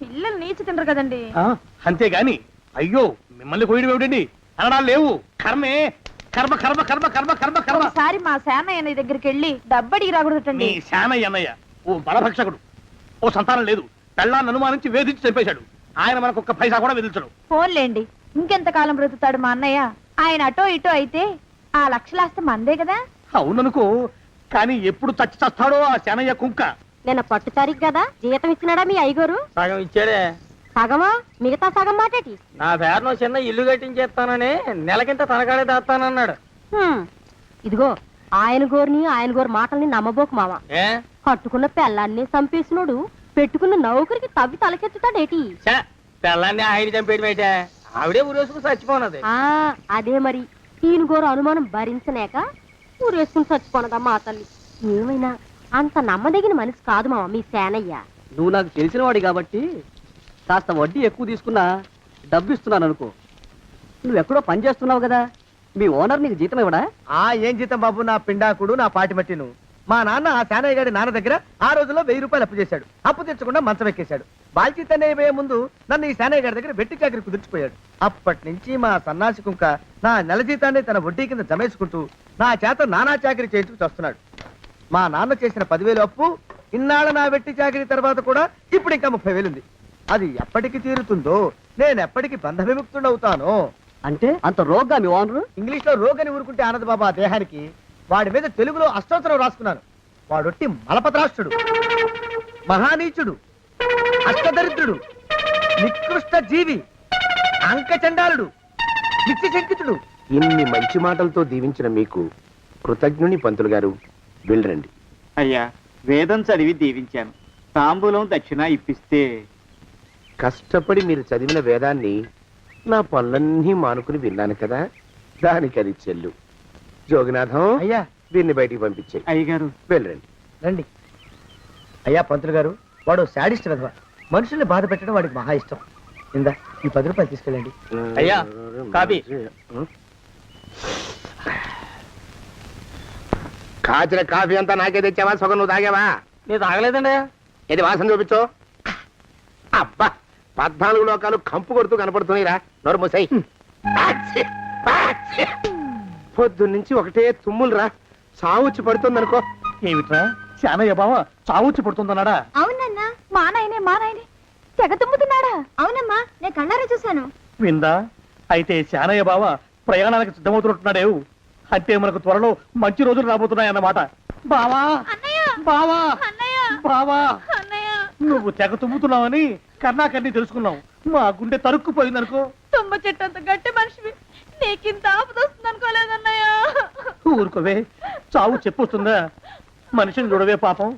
పిల్లలు నీచి తినరు కదండి. అంతేగాని అయ్యో మిమ్మల్ని కోయడం ఏమిటండి అనడాలు లేవు. కర్మే కర్మ కర్మ కర్మ కర్మ కర్మ కర్మ. ఒకసారి మా శానయ్య అన్నయ్య దగ్గరికి వెళ్ళి డబ్బడికి రాకూడదండి. నీ శానయ్య అన్నయ్య ఓ బలభక్షకుడు, ఓ సంతానం లేదు, పెళ్ళాన్ని అనుమానించి వేధించి చంపేశాడు. ఆయన మనకు ఒక్క పైసా కూడా విధించడు. ఫోన్లేండి, ఇంకెంత కాలం బ్రతుకుతాడు మా అన్నయ్య? ఆయన అటో ఇటో అయితే ఆ లక్షలాస్తి మందే కదా. అవుననుకో, కానీ ఎప్పుడు చచ్చి చస్తాడో ఆ శానయ్య కుంక. నిన్న పట్టు తారీఖు కదా, జీతం ఇచ్చినాడా మీ అయ్యగారు? సగం ఇచ్చాడే. సగమా? మిగతా సగం మాటేటి? నా పేరులో చిన్న ఇల్లు కట్టించేస్తానని నెలకింత తనకాడే దాస్తానన్నాడు. ఇదిగో ఆయన గోరు మాటల్ని నమ్మబోకు మామ. ఏ కట్టుకున్న పెళ్ళాన్ని చంపేసినోడు పెట్టుకున్న నౌకరికి తవ్వి తలకెత్తుతాడేటి? పిల్లల్ని ఆయన చంపేయడమేటే, ఆవిడే ఊరేసుకుని చచ్చిపోనది. అదే మరి, ఈయన గోరు అనుమానం భరించలేక ఊరేసుకుని చచ్చిపోనదమ్మా ఆ తల్లి. ఏమైనా అంత నమ్మదగిన మనిషి కాదు మామ మీ సేనయ్య. నువ్వు నాకు తెలిసిన వాడి కాబట్టి కాస్త వడ్డీ ఎక్కువ తీసుకున్నా డబ్బు ఇస్తున్నాను అనుకో. నువ్వెక్కడో పని చేస్తున్నావు కదా, మీ ఓనర్ నీకు జీతం ఇవ్వడా? ఏం జీతం బాబు, నా పిండాకుడు, నా పాటి మట్టిను. మా నాన్న ఆ శానయ్య గారి నాన్న దగ్గర ఆ రోజుల్లో 1000 రూపాయలు అప్పు చేశాడు. అప్పు తెచ్చకుండా మంచం ఎక్కేశాడు. బాల్చిత్ అయిపోయే ముందు నన్ను ఈ శానయ్య గారి దగ్గర వెట్టి చాకరి కుదిర్చిపోయాడు. అప్పటి నుంచి మా సన్నాసి కుంక నా నెల జీతాన్ని తన వడ్డీ కింద జమేసుకుంటూ నా చేత నానా చాకరీ చేయించుకు వస్తున్నాడు. మా నాన్న చేసిన 10,000 అప్పు ఇన్నాళ్ళ నా వెట్టి చాకరీ తర్వాత కూడా ఇప్పుడు ఇంకా 30,000 ఉంది. అది ఎప్పటికి తీరుతుందో, నేను ఎప్పటికి బంధ విముక్తుడవుతానో. అంటే అంత రోగ్గా మీ ఓనరు? ఇంగ్లీష్ లో రోగని ఊరుకుంటే ఆనంద్ బాబా ఆ దేహానికి. వాడి మీద తెలుగులో అష్టోత్తరం రాసుకున్నాను. వాడొట్టి మలపత్రాష్ట్రుడు, మహానీచుడు, అష్టదరిద్రుడు, నికృష్ట జీవి, అంకచండాలుడు, నిత్యశంకితుడు. ఇన్ని మంచి మాటలతో దీవించిన మీకు కృతజ్ఞుని పంతులు గారు. వెళ్ళరండి. అయ్యా, వేదం చదివి దీవించాను, తాంబూలం దక్షిణ ఇప్పిస్తే. కష్టపడి మీరు చదివిన వేదాన్ని నా పనులన్నీ మానుకుని విన్నాను కదా, దానికి అది చెల్లు. జోగినాథం, అయ్యా వీరిని బయటికి పంపించే. అయ్యగారు వెళ్ళరండి. రండి. అయ్యా పంతులు గారు, వాడు శాడిస్ట్ విధవ. మనుషుల్ని బాధ పెట్టడం వాడికి మహా ఇష్టం. ఇందా ఈ 10 రూపాయలు తీసుకెళ్ళండి. అయ్యా, కాపీ. కాచిన కాఫీ అంతా నాకే తెచ్చావా? సగం నువ్వు తాగావా? నేను తాగలేదండి. ఇది వాసన చూపించు. అబ్బా, 14 లోకాలు కంపు కొడుతూ కనపడుతున్నాయిరా. నోరు మూసాయి. పొద్దున్నుంచి ఒకటే తుమ్ములురా. సావుచ్చి పడుతుందనుకో. ఏమిట్రా శానయ్య బావ చావుచ్చి పడుతుందన్నాడా? అవునన్నా, మా నాయనే తెగ తుమ్ముతున్నాడా? అవునమ్మా, నేను కళ్ళారా చూశాను. విందా? అయితే శానయ్య బావ ప్రయాణానికి సిద్ధమవుతున్నట్టున్నాడేవు. అంటే మనకు త్వరలో మంచి రోజులు రాబోతున్నాయన్నమాట. బావా బావా బావా, నువ్వు తెగ తుమ్ముతున్నావని కర్ణాకర్ణి తెలుసుకున్నావు. మా గుండె తరుక్కుపోయిందనుకో. తుమ్మ చెట్టు అంత గట్టి మనిషివి, నీకింత ఆపద వస్తుంది అనుకోలేదన్నయ్య. ఊరుకోవే, చావు చెప్పొస్తుందా? మనిషిని చూడవే పాపం,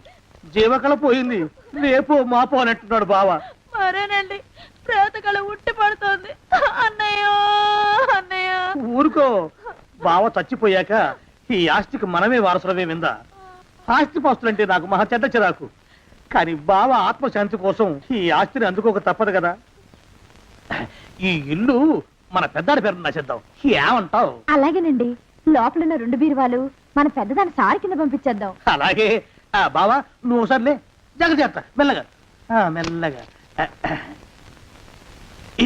జీవకళ పోయింది. రేపో మాపో అన్నట్టున్నాడు బావ. మరేనండి, ప్రేతకళ ఉట్టి పడుతోంది అన్నయ్యో అన్నయ్య. ఊరుకో, బావ చచ్చిపోయాక ఈ ఆస్తికి మనమే వారసులమే. విందా? ఆస్తిపాస్తులంటే నాకు మహా చెడ్డ చిరాకు. కానీ బావ ఆత్మశాంతి కోసం ఈ ఆస్తిని అందుకోక తప్పదు కదా. ఈ ఇల్లు మన పెద్దాడి పేరు నచ్చేద్దాం. ఏమంటావు? అలాగేనండి, లోపలున్న 2 బీరువాలు మన పెద్దదాన్ని సారి కింద పంపించేద్దాం. అలాగే. బావా నువ్వు సర్లే, జాగ్రత్త, మెల్లగా మెల్లగా.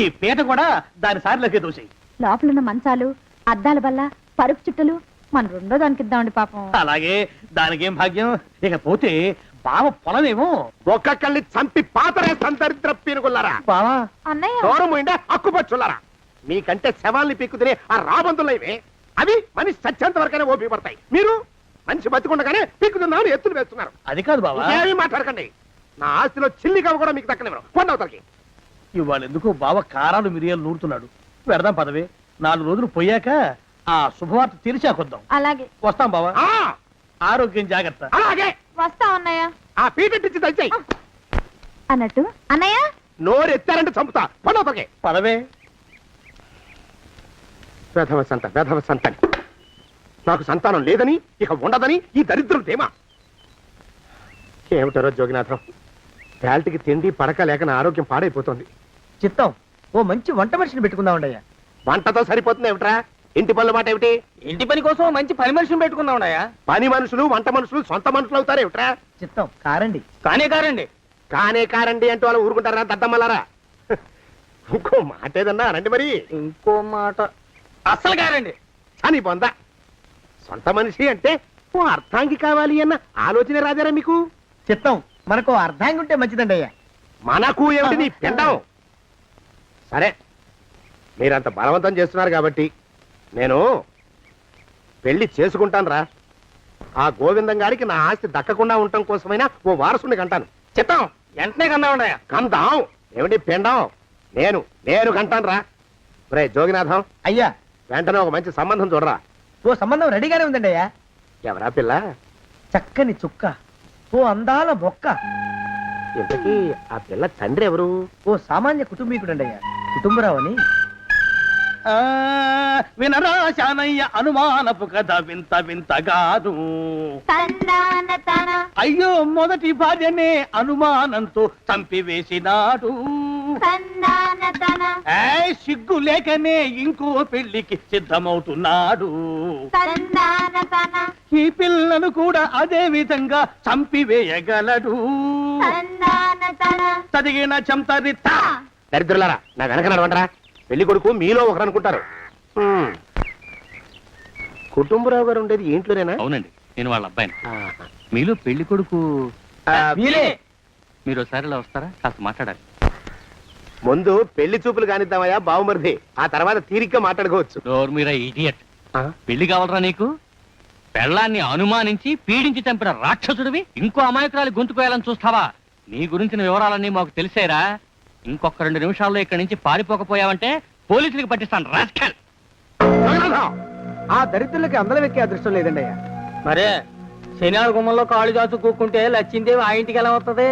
ఈ పీట కూడా దాని సారిలోకే దోసేయి. లోపలున్న మంచాలు, అద్దాల బల్ల, పరుపు చుట్టలు మన 2వ దానికి ఇద్దామండి పాపం. అలాగే, దానికేం భాగ్యం. ఇకపోతే బావ పొలమేమో ఒక్కొక్కల్ని చంపి పాతరేస్తాను దరిద్ర పీనుకున్నారా. బావా అన్నయ్య, దూరం పోయిండే అక్కుపచ్చులారా. మీకంటే శవాల్ని పీక్కుతినే ఆ రాబందులైవే, అవి మనిషి చచ్చేంత వరకనే ఓపి పడతాయి. మీరు మనిషి బతికుండగానే పీక్కుతున్నామని ఎత్తులు వేస్తున్నారు. అది కాదు బావా. ఏమీ మాట్లాడకండి. నా ఆస్తిలో చిల్లికవ కూడా మీకు దక్కనివ్వరు. కొండవతలకి. ఇవాళ ఎందుకో బావ కారాలు మిరియాలు నూరుతున్నాడు. పెడదాం పదవే, 4 రోజులు పోయాక ఆ శుభవార్త తెలిసాకొద్దాం. అలాగే. వస్తాం బావా. ఆరోగ్యం జాగ్రత్త. అలాగే వస్తాం అన్నయ్య. ఆ పీటెట్టించి దయచేయి. అన్నట్టు అన్నయ్య, నోరు ఎత్తారంటే చంపుతా. కొండవతలకి పదవే. వేధవ సంతానం. నాకు సంతానం లేదని, ఇక ఉండదని ఈ దరిద్రులు ధీమా. ఏమిటారో జోగినాథం, వేల్టికి తిండి పడక లేక నా ఆరోగ్యం పాడైపోతుంది. చిత్తం, ఓ మంచి వంట మనిషిని పెట్టుకుందామండయ్యా. వంటతో సరిపోతుంది ఏమిట్రా? ఇంటి పనుల మాట ఏమిటి? ఇంటి పని కోసం మంచి పని మనిషిని పెట్టుకుందామయ్యా. పని మనుషులు వంట మనుషులు సొంత మనుషులు అవుతారు ఏమిట్రా? చిత్తం, కారండి. కానే కారండి. కానే కారండి అంటూ వాళ్ళు ఊరుకుంటారా దద్దమ్మలారా? ఇంకో మాట ఏదన్నా రండి మరి. ఇంకో మాట అస్సలు కారండి. అని పొందా సొంత మనిషి అంటే ఓ అర్థాంగి కావాలి అన్న ఆలోచన రాజారా మీకు? చిత్తం మనకు అర్ధాంగి ఉంటే మంచిదండి అయ్యా. మనకు ఏమిటి నీ పిండం? సరే మీరంత బలవంతం చేస్తున్నారు కాబట్టి నేను పెళ్లి చేసుకుంటాను రా. ఆ గోవిందం గారికి నా ఆస్తి దక్కకుండా ఉండటం కోసమైనా ఓ వారసుని కంటాను. చిత్తం వెంటనే కన్నా ఉండయా. కందాం ఏమిటి పిండం? నేను కంటాను రా. రే జోగినాథం, అయ్యా వెంటనే ఒక మంచి సంబంధం చూడరా. ఓ సంబంధం రెడీగానే ఉందండి అయ్యా. ఎవరా పిల్ల? చక్కని చుక్క, ఓ అందాల బొక్క, ఇంతకీ ఆ పిల్ల తండ్రి ఎవరు? ఓ సామాన్య కుటుంబీకుడండి అయ్యా, కుటుంబరావు అని. వినరా శానయ్య అనుమానపు కథ వింత వింతగాదు. అయ్యో మొదటి భార్యనే అనుమానంతో చంపివేసినాడు. సిగ్గు లేకనే ఇంకో పెళ్లికి సిద్ధమవుతున్నాడు. ఈ పిల్లను కూడా అదే విధంగా చంపివేయగలడు. చదివిన చెంతరిత దరిద్రులారా నా వెనక నడవంటరా. పెళ్లి కొడుకు మీలో ఒకరు అనుకుంటారు. కుటుంబరావు గారు ఉండేది ఇంట్లోనేనా? అవునండి, నేను వాళ్ళ అబ్బాయిని. మీలో పెళ్లి కొడుకు మీరే. మీరు ఒకసారి ఇలా వస్తారా? కాస్త మాట్లాడాలి. ముందు పెళ్లి చూపులు కానిద్దామయ్యా బావుమరిది, ఆ తర్వాత తీరిగ్గా మాట్లాడుకోవచ్చు. మీరా ఇడియట్. పెళ్లి కావాలరా నీకు? పెళ్ళాన్ని అనుమానించి పీడించి చంపిన రాక్షసుడివి ఇంకో అమాయకురాలి గొంతుకోయాలని చూస్తావా? నీ గురించిన వివరాలన్నీ మాకు తెలిసేరా. ఇంకొక 2 నిమిషాల్లో ఇక్కడి నుంచి పారిపోకపోయావంటే పోలీసులకు పట్టిస్తాను. రాస్కల్. ఆ దరిద్రులకి అందరం ఎక్కే అదృష్టం లేదండి అయ్యా. మరే శనివారం గుమ్మంలో కాళ్ళు చాచు కూకుంటే లచ్చిందేవి ఆ ఇంటికి ఎలా వస్తుంది?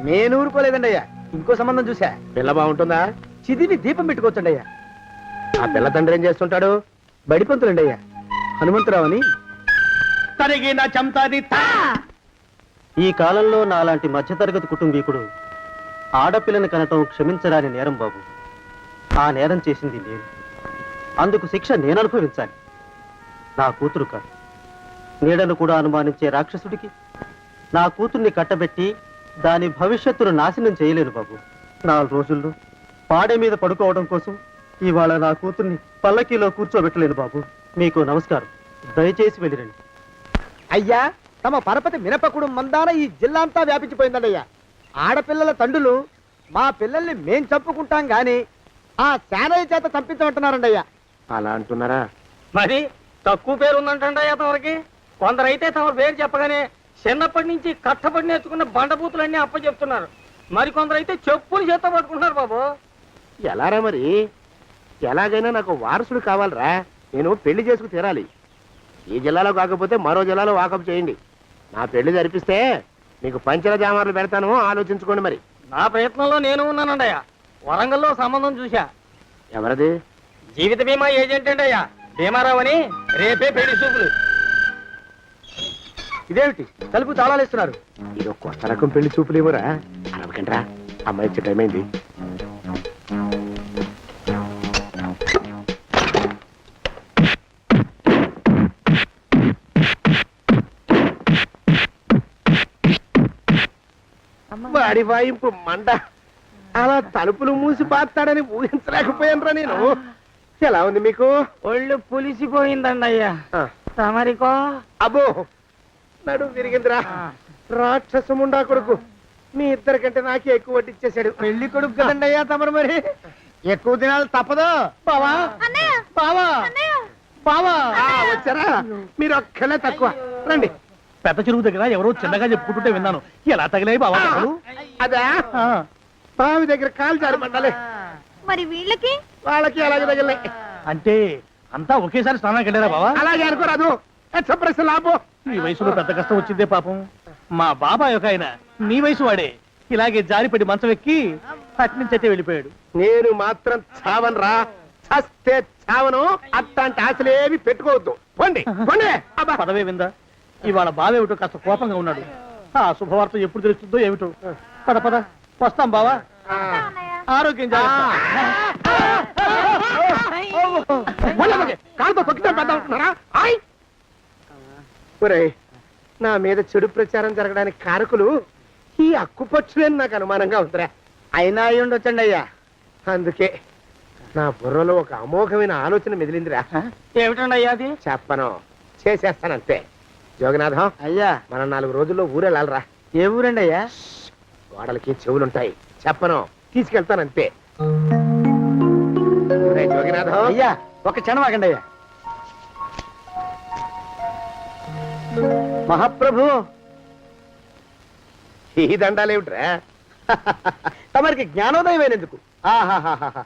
నేను ఊరుకోలేదండి అయ్యా. ఇంకో సంబంధం చూసా. పిల్ల బాగుంటుందా? చిదివి దీపం పెట్టుకోవచ్చండి అయ్యా. ఆ పిల్ల తండ్రి ఏం చేస్తుంటాడు? బడిపంతులండి అయ్యా, హనుమంతరావు అని. తరిగిన చెంతరిత. ఈ కాలంలో నాలాంటి మధ్యతరగతి కుటుంబీకుడు ఆడపిల్లని కనటం క్షమించరాని నేరం బాబు. ఆ నేరం చేసింది నేను. అందుకు శిక్ష నేను అనుభవించాలి. నా కూతురు కాదు, నీడను కూడా అనుమానించే రాక్షసుడికి నా కూతుర్ని కట్టబెట్టి దాని భవిష్యత్తును నాశనం చేయలేను బాబు. 4 రోజుల్లో పాడే మీద పడుకోవడం కోసం ఇవాళ నా కూతుర్ని పల్లకీలో కూర్చోబెట్టలేను బాబు. మీకు నమస్కారం, దయచేసి వెళ్ళిరండి. అయ్యా తమ పరపతి మినపకుడు మందాన ఈ జిల్లా అంతా వ్యాపించిపోయిందండి అయ్యా. ఆడపిల్లల తండ్రులు మా పిల్లల్ని మేం చంపుకుంటాం గాని ఆ శానయ్య చేత చంపించమంటున్నారండి అయ్యా. అలా అంటున్నారా? మరి తక్కువ పేరు ఉందంటండి తమరికి. కొందరైతే తమ పేరు చెప్పగానే చిన్నప్పటి నుంచి కట్టబడి నేర్చుకున్న బండబూతులన్నీ అప్పచెప్తున్నారు. మరి కొందరైతే చెప్పులు చేత పట్టుకుంటున్నారు బాబు. ఎలారా మరి? ఎలాగైనా నాకు వారసుడు కావాలరా. నేను పెళ్లి చేసుకు తీరాలి. ఈ జిల్లాలో కాకపోతే మరో జిల్లాలో వాకప్ చేయండి. నా పెళ్లి జరిపిస్తే మీకు పంచల జామార్లు పెడతాను, ఆలోచించుకోండి మరి. నా ప్రయత్నంలో నేను ఉన్నానండి అయ్యా. వరంగల్లో సంబంధం చూశా. ఎవరది? జీవిత బీమా ఏజెంట్ అండి అయ్యా, భీమారావు అని. రేపే పెళ్లి చూపులు. ఇదేమిటి తలుపు తాళాలు ఇస్తున్నారు? ఇది ఒక కొత్త రకం పెళ్లి చూపులేమోరా. అరవకండ్రా, అమ్మాయి వచ్చే టైం అయింది. వాడి వాయింపు మంట. అలా తలుపులు మూసి పాతాడని ఊహించలేకపోయానురా నేను. ఎలా ఉంది మీకు? ఒళ్ళు పులిసిపోయిందండి అయ్యా. తమరికో? అబ్బో నడు విరిగిందిరా. రాక్షసముండా కొడుకు మీ ఇద్దరికంటే నాకే ఎక్కువ వడ్డిచ్చేశాడు. పెళ్లి కొడుకు కదండి అయ్యా తమరు, మరి ఎక్కువ దినాలు తప్పదు. బావా బావా బావా. వచ్చారా? మీరు ఒక్కలే తక్కువ. రండి. పెద్ద చెరువు దగ్గర ఎవరో చిన్నగా చెప్పుకుంటుంటే విన్నాను. ఎలా తగిలాయి బావా దెబ్బలు? అదా బావి దగ్గర కాలు జారి మండాలి. మరి వీళ్ళకి వాళ్ళకి అలాగే తగిలే. అంటే అంతా ఒకేసారి స్నానానికి వెళ్ళారా బావా? అలాగే అనుకోరాదు. ప్రశ్న లాభం. ఈ వయసులో పెద్ద కష్టం వచ్చిందే పాపం. మా బాబాయ్ ఒక ఆయన నీ వయసు వాడే ఇలాగే జారిపడి మంచం ఎక్కి అట్నుంచైతే వెళ్ళిపోయాడు. నేను మాత్రం చావను రా. చస్తే చావను. అట్లాంటి ఆశలేవి పెట్టుకోవద్దు. పోండి పోండి. అబ్బా పదవే విందా. ఇవాళ బావేమిటో కాస్త కోపంగా ఉన్నాడు. ఆ శుభవార్త ఎప్పుడు తెలుస్తుందో ఏమిటో. పద పద వస్తాం బావా. ఆరోగ్యం జాగ్రత్త. కాలుతో తొక్కితే పెద్ద ఉంటున్నారా? ఒరేయ్, నా మీద చెడు ప్రచారం జరగడానికి కారకులు ఈ అక్కుపచ్చులేని నాకు అనుమానంగా ఉందిరా. అయినా అయి ఉండొచ్చండి అయ్యా. అందుకే నా బుర్రలో ఒక అమోఘమైన ఆలోచన మెదిలిందిరా. ఏమిటండి అయ్యా అది? చెప్పను, చేసేస్తానంతే. జోగనాథం, అయ్యా, మనం 4 రోజుల్లో ఊరెళ్ళాలరా. ఏ ఊరండి అయ్యా? గోడలకి చెవులుంటాయి, చెప్పను, తీసుకెళ్తానంతే. ఒరేయ్ జోగినాథం, అయ్యా, ఒక క్షణం ఆగండి అయ్యా. మహాప్రభు, ఈ దండాలేమిట్రా? తమరికి జ్ఞానోదయమైనందుకు ఆహాహాహా.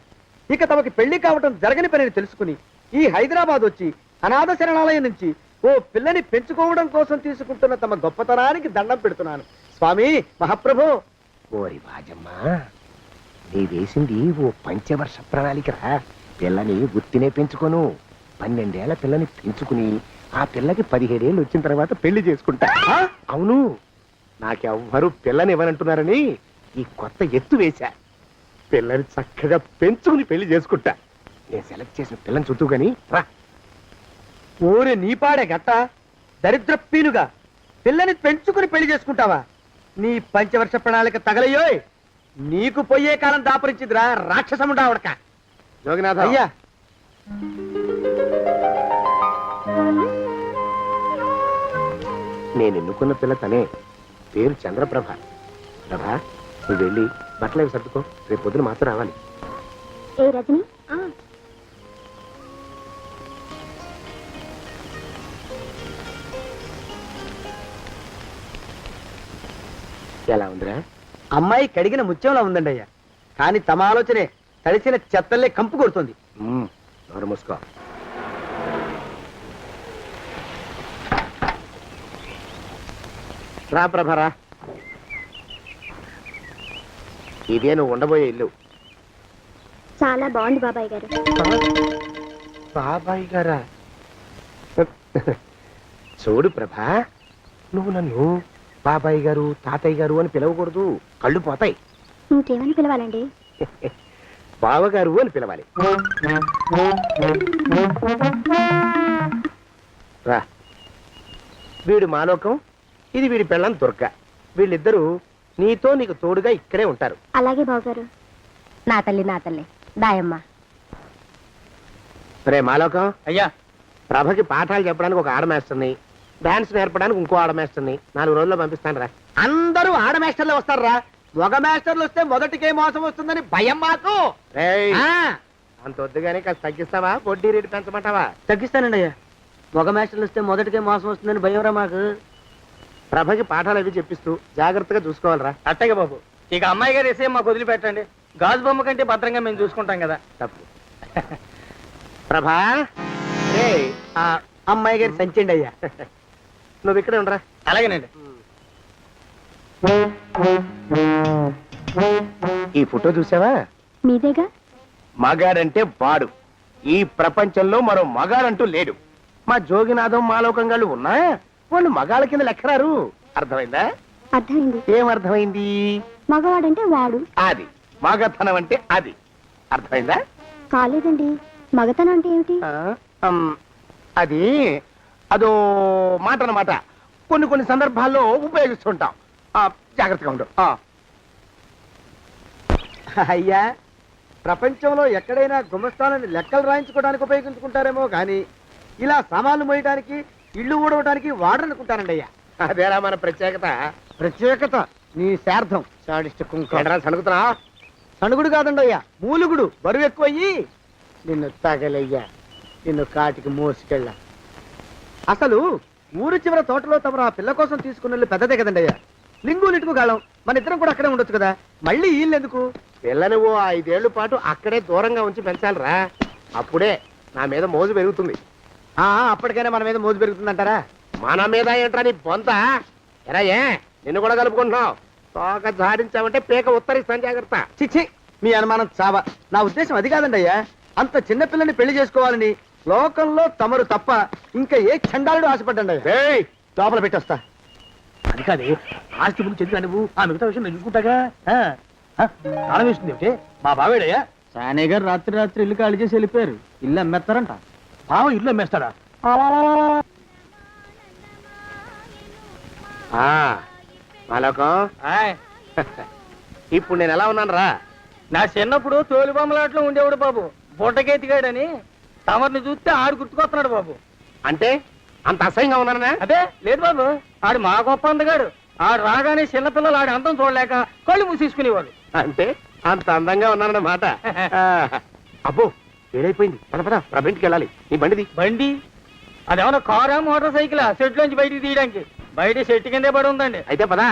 ఇక తమకి పెళ్లి కావటం జరగని పనిని తెలుసుకుని ఈ హైదరాబాద్ వచ్చి అనాథ శరణాలయం నుంచి ఓ పిల్లని పెంచుకోవడం కోసం తీసుకుంటున్న తమ గొప్పతనానికి దండం పెడుతున్నాను స్వామి. మహాప్రభు, ఓరి బాజమ్మ, నీ వేసింది ఓ పంచవర్ష ప్రణాళికరా. పిల్లని గుర్తినే పెంచుకోను, 12 ఏళ్ల పిల్లని పెంచుకుని ఆ పిల్లకి 17 ఏళ్ళు వచ్చిన తర్వాత పెళ్లి చేసుకుంటా. అవును, నాకెవ్వరూ పిల్లని ఇవ్వనంటున్నారని ఈ కొత్త ఎత్తు వేశా. పిల్లని చక్కగా పెంచుకుని పెళ్లి చేసుకుంటా. నేను సెలెక్ట్ చేసిన పిల్లని చుట్టూ గాని రా. ఓరి నీపాడే గట్ట, దరిద్రపీనుగా పిల్లని పెంచుకుని పెళ్లి చేసుకుంటావా? నీ పంచవర్ష ప్రణాళిక తగలయ్యోయ్. నీకు పోయే కాలం దాపరించిందిరా రాక్షసముడా ఉడక. జోగినాథ, అయ్యా, నేను ఎన్నుకున్న పిల్ల తనే. పేరు చంద్రప్రభ. ప్రభ, నువ్వు వెళ్ళి బట్టలు అవి సర్దుకో, రేపు పొద్దున మాత్రం రావాలి. ఏ రజని, ఎలా ఉందిరా? అమ్మాయి కడిగిన ముత్యంలా ఉందండి అయ్యా. కానీ తమ ఆలోచనే తడిసిన చెత్తల్లే కంపు కొడుతుంది. నోరు మూసుకో. రా ప్రభరా, ఇదే నువ్వు ఉండబోయే ఇల్లు. చాలా బాగుంది బాబాయ్ గారు. బాబాయ్ గారా? చూడు ప్రభా, నువ్వు నన్ను బాబాయ్ గారు, తాతయ్య గారు అని పిలవకూడదు, కళ్ళు పోతాయి. ఇంకేమని పిలవాలండి? బావగారు అని పిలవాలి. రా, వీడు మాలోకం, ఇది వీడి పెళ్ళం దుర్గ. వీళ్ళిద్దరూ నీతో నీకు తోడుగా ఇక్కడే ఉంటారు. అలాగే బావగారు. నా తల్లి దాయమ్మ. రే మాలోకం, అయ్యా, ప్రభకి పాఠాలు చెప్పడానికి ఒక ఆడమేస్తుంది, డాన్స్ నేర్పడానికి ఇంకో ఆడమేస్తుంది. 4 రోజుల్లో పంపిస్తాను రా. అందరూ ఆడ మాస్టర్లు వస్తారా? మగ మాస్టర్లు వస్తే మొదటికే మోసం వస్తుందని భయం మాకు. రేయ్, ఆ, అంత వద్దుగానే కాస్త తగ్గిస్తావా? వడ్డీ రేటు పెంచమంటావా? తగ్గిస్తానండి అయ్యా. మగ మాస్టర్లు వస్తే మొదటికే మోసం వస్తుందని భయంరా మాకు. ప్రభకి పాఠాలు అవి చెప్పిస్తూ జాగ్రత్తగా చూసుకోవాలరా. అట్టగే బాబు. ఇక అమ్మాయి గారు వేసే మాకు వదిలిపెట్టండి. గాజు బొమ్మ కంటే భద్రంగా మేము చూసుకుంటాం కదా. తప్పు. ప్రభా, రేయ్, ఆ అమ్మాయి గారి సంచండి అయ్యా. నువ్వు ఇక్కడే ఉండరా. అలాగేనండి. ఈ ఫోటో చూసావా? మీదేగా. మగాడంటే వాడు. ఈ ప్రపంచంలో మరో మగాడంటూ లేడు. మా జోగినాథం మాలోకంగాళ్ళు ఉన్నా వాళ్ళు మగాళ్ళ కింద లెక్కరారు. అర్థమైందా? అర్థమైంది. ఏం అర్థమైంది? మగవాడంటే వాడు. అది మగతనం అంటే అది. అర్థమైందా? కాలేదండి. మగతనం అంటే ఏమిటి? అది అదో మాట అన్నమాట. కొన్ని సందర్భాల్లో ఉపయోగిస్తుంటాం. జాగ్రత్తగా ఉండు. అయ్యా, ప్రపంచంలో ఎక్కడైనా గుమస్తాలని లెక్కలు రాయించుకోవడానికి ఉపయోగించుకుంటారేమో కానీ ఇలా సామాన్లు మోయడానికి, ఇల్లు ఊడవడానికి వాడనుకుంటారండి అయ్యా. అదేరా మన ప్రత్యేకత. ప్రత్యేకత నీ శార్థం. సాడిస్ట్ కుంక. సణుకుతున్నా? సణుగుడు కాదండి అయ్యా, మూలుగుడు. బరువు ఎక్కువయ్యి నిన్ను తగలయ్యా, నిన్ను కాటికి మోసుకెళ్ళ. అసలు ఊరు చివర తోటలో తమరు ఆ పిల్ల కోసం తీసుకున్న పెద్దదే కదండి అయ్యా. లింగు లిటుకు గాలం. మన ఇద్దరం కూడా అక్కడే ఉండొచ్చు కదా. మళ్ళీ వీళ్ళు ఎందుకు? పిల్లని ఓ 5 ఏళ్ల పాటు అక్కడే దూరంగా ఉంచి పెంచాలిరా. అప్పుడే నా మీద మోజు పెరుగుతుంది. అప్పటికైనా మన మీద మోజు పెరుగుతుందంటారా? మన మీద ఏంట్రా నీ బొంత? ఎరా, ఏ నిన్ను కూడా కలుపుకుంటున్నావు? తోక జాడించావంటే పీక ఉత్తరిస్తాను, జాగ్రత్త. చిచ్చి, మీ అనుమానం చావా. నా ఉద్దేశం అది కాదండి అయ్యా. అంత చిన్న పిల్లని పెళ్లి చేసుకోవాలని లోకంలో తమరు తప్ప ఇంకా ఏ చండాలుడు ఆశపడ్డండి అయ్యా. ఏయ్, లోపల పెట్టొస్తా. అది కాదే, ఆస్తి గురించి ఎందుకు నువ్వు? ఆ మిగతా విషయం నేను చూసుకుంటాగా. తాళం వేస్తుంది ఏమిటి? మా బావేడయ్యా. సానే గారు రాత్రి ఇల్లు ఖాళీ చేసి వెళ్ళిపోయారు. ఇల్లు అమ్మేస్తారంట. బావ ఇల్లు అమ్మేస్తాడా? మాలోకం ఆయ్, ఇప్పుడు నేను ఎలా ఉన్నాను రా? నా చిన్నప్పుడు తోలు బొమ్మలాట్లో ఉండేవాడు బాబు, బుట్టకెత్తిగాడని. తమరిని చూస్తే ఆడు గుర్తుకొస్తున్నాడు బాబు. అంటే అంత అసహ్యంగా ఉన్నానా? అదే లేదు బాబు, ఆడు మా గొప్ప అందగాడు. ఆడు రాగానే చిన్నపిల్లలు ఆడి అందం చూడలేక కళ్ళు మూసేసుకునేవాడు. అంటే అంత అందంగా ఉన్నానన్నమాట. ఆ, అబ్బో ఏడైపోయింది. పద పద ప్రభ ఇంటికి వెళ్ళాలి. నీ బండిది. బండి అదేమన్నా కారా మోటార్ సైకిల్ సెట్ లోంచి బయటికి తీయడానికి? బయట చెట్టు కిందే పడి ఉందండి. అయితే పదా.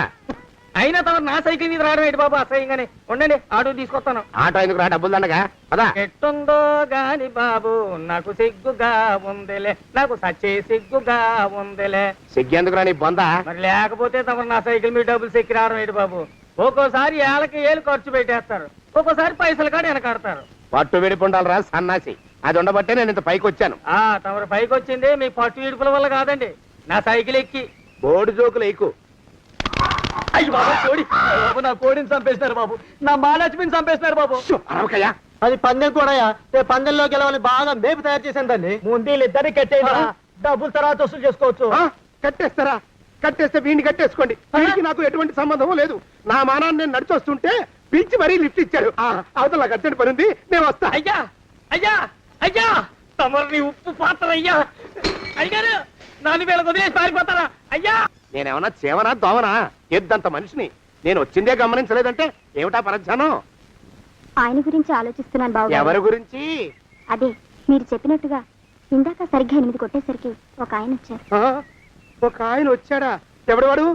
అయినా తమ నా సైకిల్ మీద రావడం ఏంటి బాబు అసహ్యంగానే. ఉండండి ఆటో తీసుకొస్తాను. ఆటో ఎందుకు రా? డబ్బులు దండగా పదా. ఎట్టుందో గాని బాబు నాకు సిగ్గుగా ఉందిలే, నాకు సచ్చే సిగ్గుగా ఉందిలే. సిగ్గెందుకు రా నీ బొంద? మరి లేకపోతే తమ నా సైకిల్ మీద డబ్బులు సెక్కి రావడం ఏంటి బాబు? ఒక్కోసారి ఏళ్ళకి ఏళ్ళు ఖర్చు పెట్టేస్తారు, ఒక్కోసారి పైసలు కాడ వెనకాడతారు. పట్టు విడిపుండాలి రా సన్నాసి. అది ఉండబట్టే నేను ఇంత పైకి వచ్చాను. తమరు పైకి వచ్చింది మీ పట్టు ఇడుపుల వల్ల కాదండి, నా సైకిల్ ఎక్కి. బోర్డు జోకులు ఎక్కువ. అయ్యి బాబు కోడి, బాబు నా కోడిని చంపేసినారు బాబు, నా మహాలక్ష్మిని చంపేసినారు బాబు. అరవకయ్యా. అది పందెం కూడా పందెంలో గెలవని బాగా మేపు తయారు చేశాను దాన్ని. ముందు వీళ్ళిద్దరిని కట్టేయండి, డబ్బులు తర్వాత వసూలు చేసుకోవచ్చు. కట్టేస్తారా? కట్టేస్తే వీడిని కట్టేసుకోండి. వీడికి నాకు ఎటువంటి సంబంధం లేదు. నా మానాన్ని నేను నడిచొస్తుంటే పిలిచి మరీ లిఫ్ట్ ఇచ్చాడు. అవతల నాకు అర్జెంట్ పని ఉంది, నేను వస్తా. అయ్యా అయ్యా అయ్యా, తమరిని ఉప్పు పాత్ర అయ్యా. అయ్యారు నాలుగు వేల వదిలేసి పారిపోతారా అయ్యా? నేనేమన్నా చేవనా దోవనా? ఎద్దంత మనిషిని. నేను వచ్చిందే గమనించలేదంటే ఏమిటా పరధ్యానం? ఆయన గురించి ఆలోచిస్తున్నాను బాబు. ఎవరి గురించి? అదే మీరు చెప్పినట్టుగా ఇందాక సరిగ్గా 8 కొట్టేసరికి ఒక ఆయన వచ్చారు. ఒక ఆయన వచ్చాడా? ఎవడు వాడు?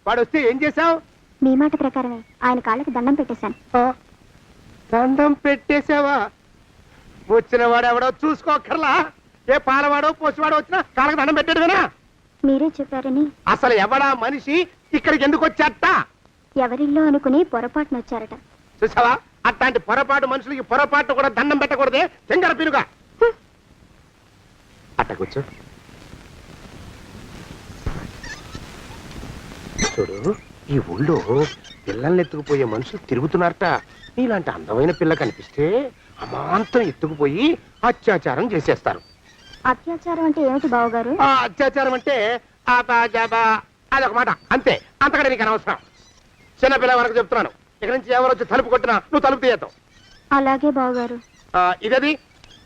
వాడు వస్తే ఏం చేశావు? మీ మాట ప్రకారమే ఆయన కాళ్ళకి దండం పెట్టేశాను. దండం పెట్టేశావా? వచ్చిన వాడు ఎవడో చూసుకోకర్లా. ఏ పాలవాడో పోసివాడో వచ్చినా కాళ్ళకి దండం పెట్టాడువేనా? మీరే చెప్పారని. అసలు ఎవడా మనిషి ఇక్కడికి ఎందుకు వచ్చాట? ఎవరిల్లో అనుకుని పొరపాటున వచ్చారట. చూసావా? అట్లాంటి పొరపాటు మనుషులకి పొరపాటు కూడా దండం పెట్టకూడదే. చెంగర పినుగా అట్టకొచ్చు. చూడు, ఈ ఊళ్ళో పిల్లల్ని ఎత్తుకుపోయే మనుషులు తిరుగుతున్నారట. నీలాంటి అందమైన పిల్ల కనిపిస్తే అమాంతం ఎత్తుకుపోయి అత్యాచారం చేసేస్తారు. అత్యాచారం అంటే ఏమిటి బావగారు? ఆ అత్యాచారం అంటే అదొక మాట అంతే. అంతకంటే నీకు అనవసరం. చిన్నపిల్ల వరకు చెప్తున్నాను. ఇక్కడి నుంచి ఎవరు వచ్చి తలుపు కొట్టినా నువ్వు తలుపు తీయతావు. అలాగే బావగారు. ఇదది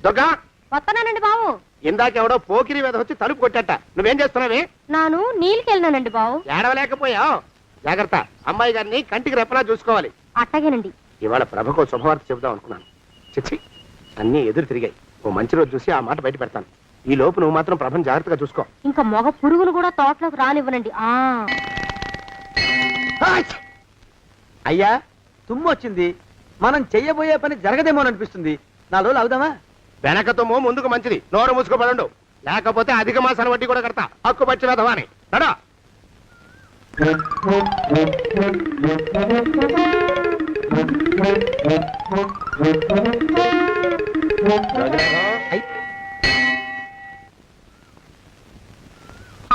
దుర్గా. వస్తున్నానండి బావు. ఇందాకెవడో పోకిరి మీద వచ్చి తలుపు కొట్టట. నువ్వేం చేస్తున్నావే? నాను నీళ్ళకి వెళ్ళినానండి బావు. ఏడవలేకపోయావు. జాగ్రత్త. అమ్మాయి గారిని కంటికి రెప్పలా చూసుకోవాలి. అట్టగేనండి. ఇవాళ ప్రభకు శుభవార్త చెబుదాం అనుకున్నాను. చిచ్చి, అన్నీ ఎదురు తిరిగాయి. ఓ మంచి రోజు చూసి ఆ మాట బయట పెడతాను. ఈ లోపు నువ్వు మాత్రం ప్రభను జాగ్రత్తగా చూసుకో. ఇంకా మగ పురుగును కూడా తోటలోకి రానివ్వనండి. అయ్యా తుమ్ము వచ్చింది. మనం చెయ్యబోయే పని జరగదేమో అనిపిస్తుంది. 4 రోజులు అవుదామా? వెనకతోమో ముందుకు మంచిది. నోరు మూసుకోబడండు. లేకపోతే అధిక మాసాల వడ్డీ కూడా కడతా. హక్కు పచ్చి వెధవాని నడా.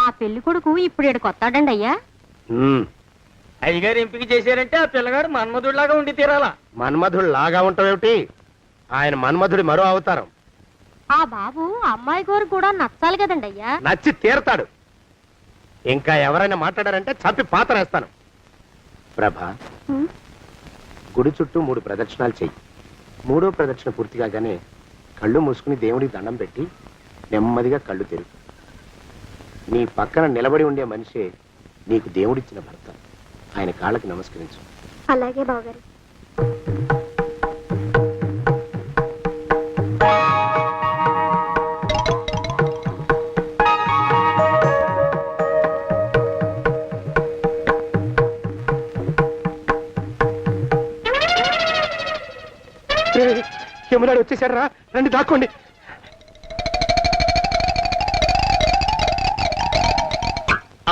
ఆ పెళ్లి కొడుకు ఇప్పుడు ఈడకి వస్తాడండి అయ్యా. అయ్యగారు ఎంపిక చేశారంటే ఆ పిల్లగాడు మన్మధుడిలాగా ఉండి తీరాలా. మన్మధుడు లాగా ఉంటావేమిటి? ఆయన మన్మధుడి మరో అవతారం. ఆ బాబు అమ్మాయి గారు కూడా నచ్చాలి కదండి అయ్యా. నచ్చి తీరతాడు. ఇంకా ఎవరైనా మాట్లాడారంటే చంపి పాతరేస్తాను. ప్రభా, గుడి చుట్టూ 3 ప్రదక్షిణాలు చెయ్యి. 3వ ప్రదక్షిణ పూర్తి కాగానే కళ్ళు మూసుకుని దేవుడికి దండం పెట్టి నెమ్మదిగా కళ్ళు తెరుగు. నీ పక్కన నిలబడి ఉండే మనిషే నీకు దేవుడిచ్చిన భర్త. ఆయన కాళ్ళకి నమస్కరించు. అలాగే బావగారు. యమునాడు వచ్చేసాడు రా. రండి దాక్కోండి.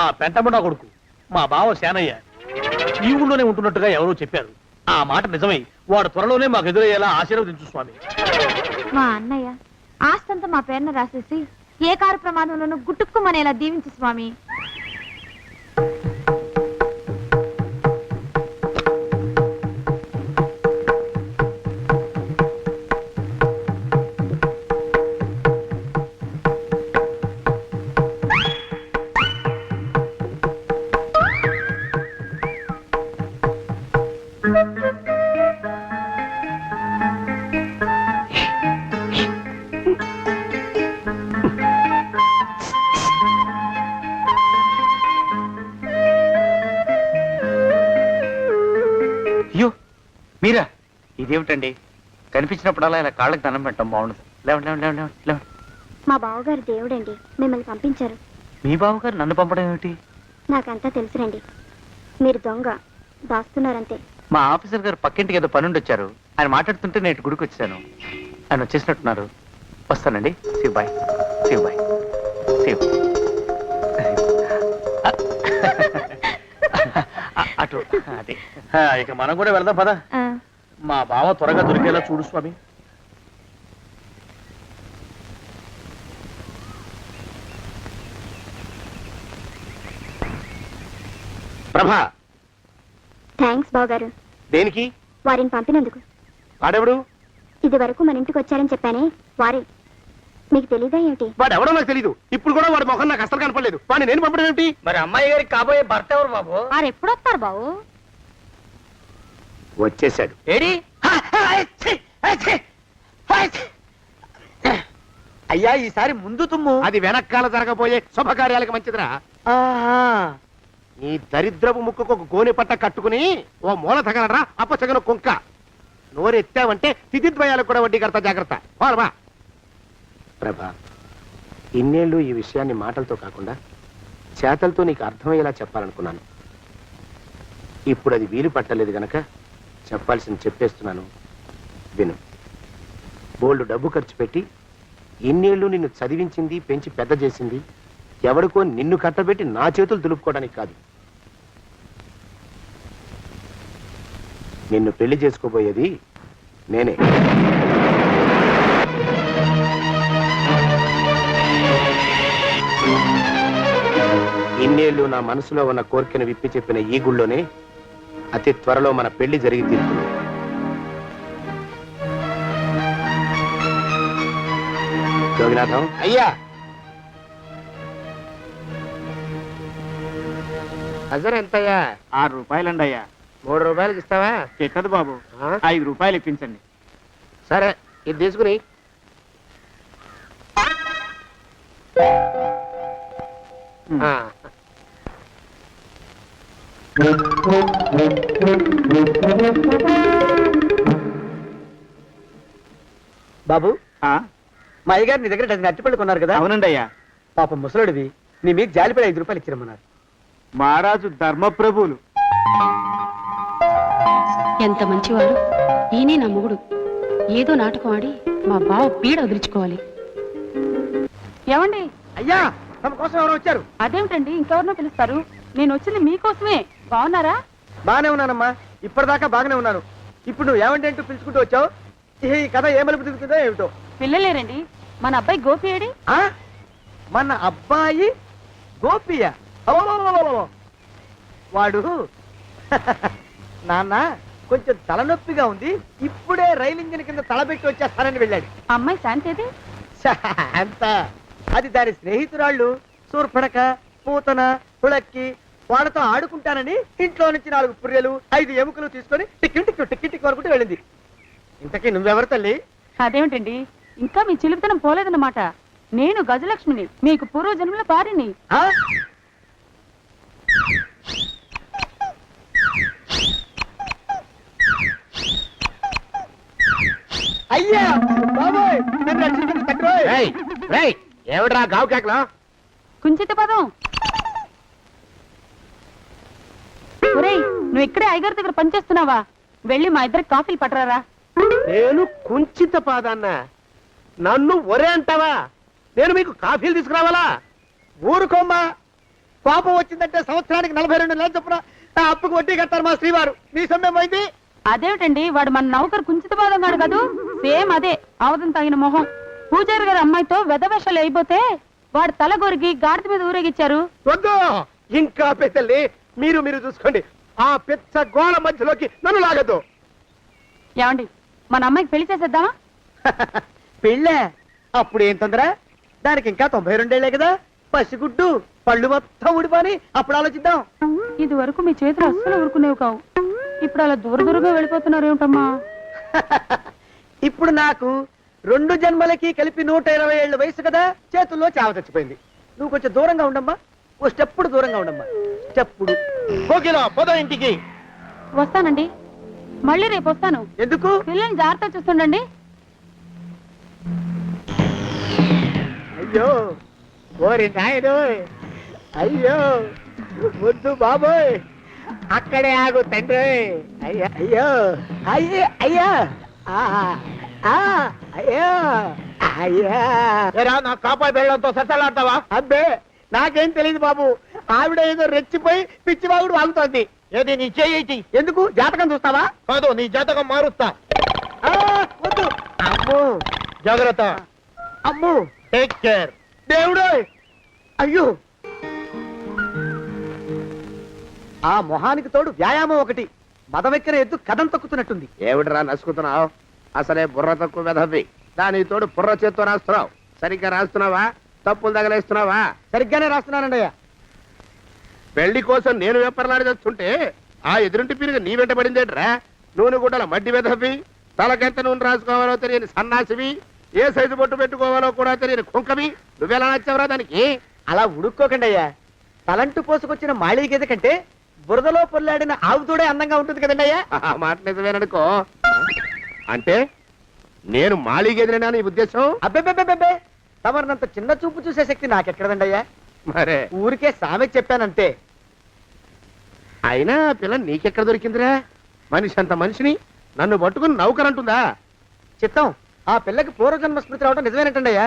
ఆ పెంటముడా కొడుకు మా బావ శానయ్య ఈ ఊళ్ళోనే ఉంటున్నట్టుగా ఎవరో చెప్పారు. ఆ మాట నిజమై వాడు త్వరలోనే మాకు ఎదురయ్యేలా ఆశీర్వదించు స్వామి. మా అన్నయ్య ఆస్తంతా మా పేరున రాసేసి ఏ కారు ప్రమాదంలోనూ గుట్టుక్కుమనేలా దీవించు స్వామి. ఇదేమిటండి కనిపించినప్పుడల్లా ఇలా కాళ్ళకి దండం పెట్టడం బాగుండదు. లేవండి లేవండి లేవండి లేవండి లేవండి. మా బావగారు దేవుడండి, మిమ్మల్ని పంపించారు. మీ బావగారు నన్ను పంపడం ఏమిటి? నాకంతా తెలుసురండి. మీరు దొంగ, దాస్తున్నారంతే. మా ఆఫీసర్ గారు పక్కింటికి ఏదో పనుండి వచ్చారు. ఆయన మాట్లాడుతుంటే నేను గుడికి వచ్చాను. ఆయన వచ్చేసినట్టున్నారు. వస్తానండి. శివ్ బాయ్. శివ్ బాయ్. శివ్. అటు అదే. ఇక మనం కూడా వెళ్దాం పద. మా బావ త్వరగా దొరికేలా చూడు స్వామి. ప్రభా, థ్యాంక్స్ బావగారు, దేనికి? వారిని పంపినందుకు. వాడెవడు? ఇది వరకు మన ఇంటికి వచ్చారని చెప్పానే వారే. మీకు తెలీదా ఏమిటి? వాడు ఎవడో నాకు తెలీదు. ఇప్పుడు కూడా వాడి మొహం నాకు అసలు కనపడలేదు. వాడిని నేను పంపడం ఏమిటి? మరి అమ్మాయి గారికి కాబోయే భర్త ఎవరు బాబు? వారు ఎప్పుడు వస్తారు బావు? వచ్చేసాడు. ఏడి? అయ్యా ఈసారి ముందు తుమ్ము. అది వెనకాల జరగబోయే శుభకార్యాలకు మంచిదిరా. నీ దరిద్రపు ముక్కుకు ఒక గోనె పట్ట కట్టుకుని ఓ మూల తగలరా అప్పచగన కుంక. నోరెత్తావంటే తిథిద్వయాలకు కూడా వడ్డీ కడతా, జాగ్రత్త. పోరమా ప్రభా, ఇన్నేళ్ళు ఈ విషయాన్ని మాటలతో కాకుండా చేతలతో నీకు అర్థమయ్యేలా చెప్పాలనుకున్నాను. ఇప్పుడు అది వీలు పట్టలేదు గనక చెప్పాల్సింది చెప్పేస్తున్నాను, విను. బోల్డు డబ్బు ఖర్చు పెట్టి ఇన్నేళ్ళు నిన్ను చదివించింది, పెంచి పెద్ద చేసింది ఎవడికో నిన్ను కట్టబెట్టి నా చేతులు దులుపుకోవడానికి కాదు. నిన్ను పెళ్లి చేసుకోబోయేది నేనే. ఇన్నేళ్లు నా మనసులో ఉన్న కోరికను విప్పి చెప్పిన ఈ గుళ్ళోనే అతి త్వరలో మన పెళ్లి జరిగి తీరుతుంది. జోగినాథం అయ్యా, హజర్ ఎంతయ్యా? 6 రూపాయలండి అయ్యా. 3 రూపాయలకి ఇస్తావా? చెక్కదు బాబు, 5 రూపాయలు ఇప్పించండి. సరే, ఇది తీసుకుని. బాబు, ఆ? మా అయ్యగారు నీ దగ్గర డజన్ అరటిపళ్ళు కొన్నారు కదా? అవునండి అయ్యా. పాపం ముసలుడివి, నీ మీకు జాలిపడి 5 రూపాయలు ఇచ్చిరమ్మన్నారు. మహారాజు ధర్మప్రభువులు. ఎంత మంచివారు. ఈయనే నా మొగుడు. ఏదో నాటకం ఆడి మా బావ పీడ వదిలించుకోవాలి. ఏమండి? అయ్యా, తమ కోసం ఎవరో వచ్చారు. అదేమిటండి, ఇంకెవరినో పిలుస్తారు? నేను వచ్చింది మీకోసమే. బాగున్నారా? బాగానే ఉన్నానమ్మా, ఇప్పటిదాకా బాగానే ఉన్నాను. ఇప్పుడు నువ్వు ఏమంటే అంటూ పిలుచుకుంటూ వచ్చావు. ఈ కథ ఏ మలుపు తిరుగుతుందో ఏమిటో. పిల్లలేరండి. మన అబ్బాయి గోపి ఏడి? మన అబ్బాయి గోపియ? అవ్వవ్వవ్వవ్వవ్వ. వాడు నాన్న కొంచెం తలనొప్పిగా ఉంది, ఇప్పుడే రైలు ఇంజిన్ కింద తలబెట్టి వచ్చేస్తానని వెళ్ళాడు. అమ్మాయి శాంతి అంత అది దాని స్నేహితురాళ్ళు సూర్పణక, పూతన, పుళక్కి వాళ్ళతో ఆడుకుంటానని ఇంట్లో నుంచి 4 పుర్రెలు 5 ఎముకలు తీసుకొని టిక్కి టిక్కి టిక్కి టిక్కి వరకుంటూ వెళ్ళింది. ఇంతకీ నువ్వెవరు తల్లి? అదేమిటండి, ఇంకా మీ చిలుపుతనం పోలేదన్నమాట. నేను గజలక్ష్మిని, మీకు పూర్వజన్మల పారిని. అయ్యా బాబోయ్, నన్ను రక్షించండి తండ్రోయ్. ఏమిడ్రా గావు కేకలో? కుంచిత పదం. ఒరేయ్, నువ్వు ఇక్కడే అయ్యగారి దగ్గర పనిచేస్తున్నావా? వెళ్ళి మా ఇద్దరికి కాఫీలు పట్టరారా. నేను కుంచిత పాదాన్న, నన్ను ఒరే అంటావా? నేను మీకు కాఫీలు తీసుకురావాలా? ఊరుకోమ్మా, కోపం వచ్చిందంటే సంవత్సరానికి 42 నెలలు చొప్పున నా అప్పుకు వడ్డీ కట్టారు మా శ్రీవారు. నీ సొమ్మేం పోయింది? అదేమిటండి, వాడు మన నౌకరు కుంచిత పాదం గాడు కదూ. సేమ్ అదే, అవతం తగిన మొహం. పూజారి గారి అమ్మాయితో వెధవేషాలు అయిపోతే వాడు తల గొరిగి గాడిద మీద ఊరేగిచ్చారు. వద్దు, ఇంకా పెద్దల్ని మీరు చూసుకోండి. ఆ పెద్ద గోళ మధ్యలోకి నన్ను లాగద్దు. ఏమండి, మన అమ్మాయికి పెళ్లి చేసేద్దామా? పెళ్ళే? అప్పుడు ఏం తొందర? దానికి ఇంకా 92 ఏళ్లే కదా. పసిగుడ్డు పళ్ళు మొత్తం ఊడిపోని అప్పుడు ఆలోచిద్దాం. ఇది వరకు మీ చేతులు అస్సలు ఊరుకునేవి కావు. ఇప్పుడు అలా దూరంగా వెళ్ళిపోతున్నారు ఏమిటమ్మా? ఇప్పుడు నాకు 2 జన్మలకి కలిపి 120 ఏళ్ళ వయసు కదా, చేతుల్లో చావ చచ్చిపోయింది. నువ్వు కొంచెం దూరంగా ఉండమ్మా, ఓ స్టెప్పుడు దూరంగా ఉండమ్మా. స్టెప్పుడు ఓకేనా? పోదా ఇంటికి. వస్తానండి. మళ్ళీ రేపు వస్తాను. ఎందుకు? పిల్లల్ని జాగ్రత్త చూస్తుండండి. అయ్యో ఓరి నాయుడు, అయ్యో ముద్దు బాబోయ్, అక్కడే ఆగు తండ్రి. అయ్యా అయ్యో అయ్యో అయ్యా అయ్యో అయ్యా. నా కాపాయి బెళ్ళంతో సత్తలాడతావా? అబ్బే నాకేం తెలియదు బాబు, ఆవిడ ఏదో రెచ్చిపోయి పిచ్చివాగుడు వాగుతోంది. ఏది నీ చేయి? ఎందుకు? జాతకం చూస్తావా? కాదు, నీ జాతకం మారుస్తా. వద్దు. అమ్మో జాగ్రత్త. అమ్మో టేక్ కేర్. దేవుడు అయ్యో, ఆ మొహానికి తోడు వ్యాయామం ఒకటి, మదవెక్కిన ఎద్దు కథం తొక్కుతున్నట్టుంది. ఏమిటిరా నసుకుతున్నావు? అసలే బుర్ర తక్కువ వెధవి, దాని తోడు బుర్ర చేత్తో రాస్తున్నావు. సరిగ్గా రాస్తున్నావా? తప్పులు తగలేస్తున్నావా? సరిగ్గానే రాస్తున్నానండి అయ్యా. పెళ్లి కోసం నేను వెప్పర్లాడి చేస్తుంటే ఆ ఎదురింటి పిరుగు నీ వెంట పడిందేట్రా? నూనె గుడ్డల మడ్డి వెధవి, తలకెంత నూనె రాసుకోవాలో తెలియని సన్నాసివి, ఏ సైజు బొట్టు పెట్టుకోవాలో కూడా తెలియని కుంకవి, నువ్వెలా నచ్చావురా దానికి? అలా ఉడుక్కోకండి అయ్యా. తలంటు పోసుకొచ్చిన మాళీ గేదె కంటే బురదలో పొల్లాడిన ఆవు తోడే అందంగా ఉంటుంది కదండి అయ్యా. ఆ మాట నిజమేననుకో. అంటే నేను మాళీగెదిరినా నీ ఉద్దేశం? అబ్బెబ్బెబ్బెబ్బే, తమరినంత చిన్న చూపు చూసే శక్తి నాకెక్కడదండి అయ్యా. మరే ఊరికే సామె చెప్పానంతే. అయినా ఆ పిల్ల నీకెక్కడ దొరికిందిరా? మనిషి అంత మనిషిని నన్ను పట్టుకుని నౌకరంటుందా? చిత్తం, ఆ పిల్లకి పూర్వజన్మ స్మృతి రావడం నిజమేనటండి అయ్యా.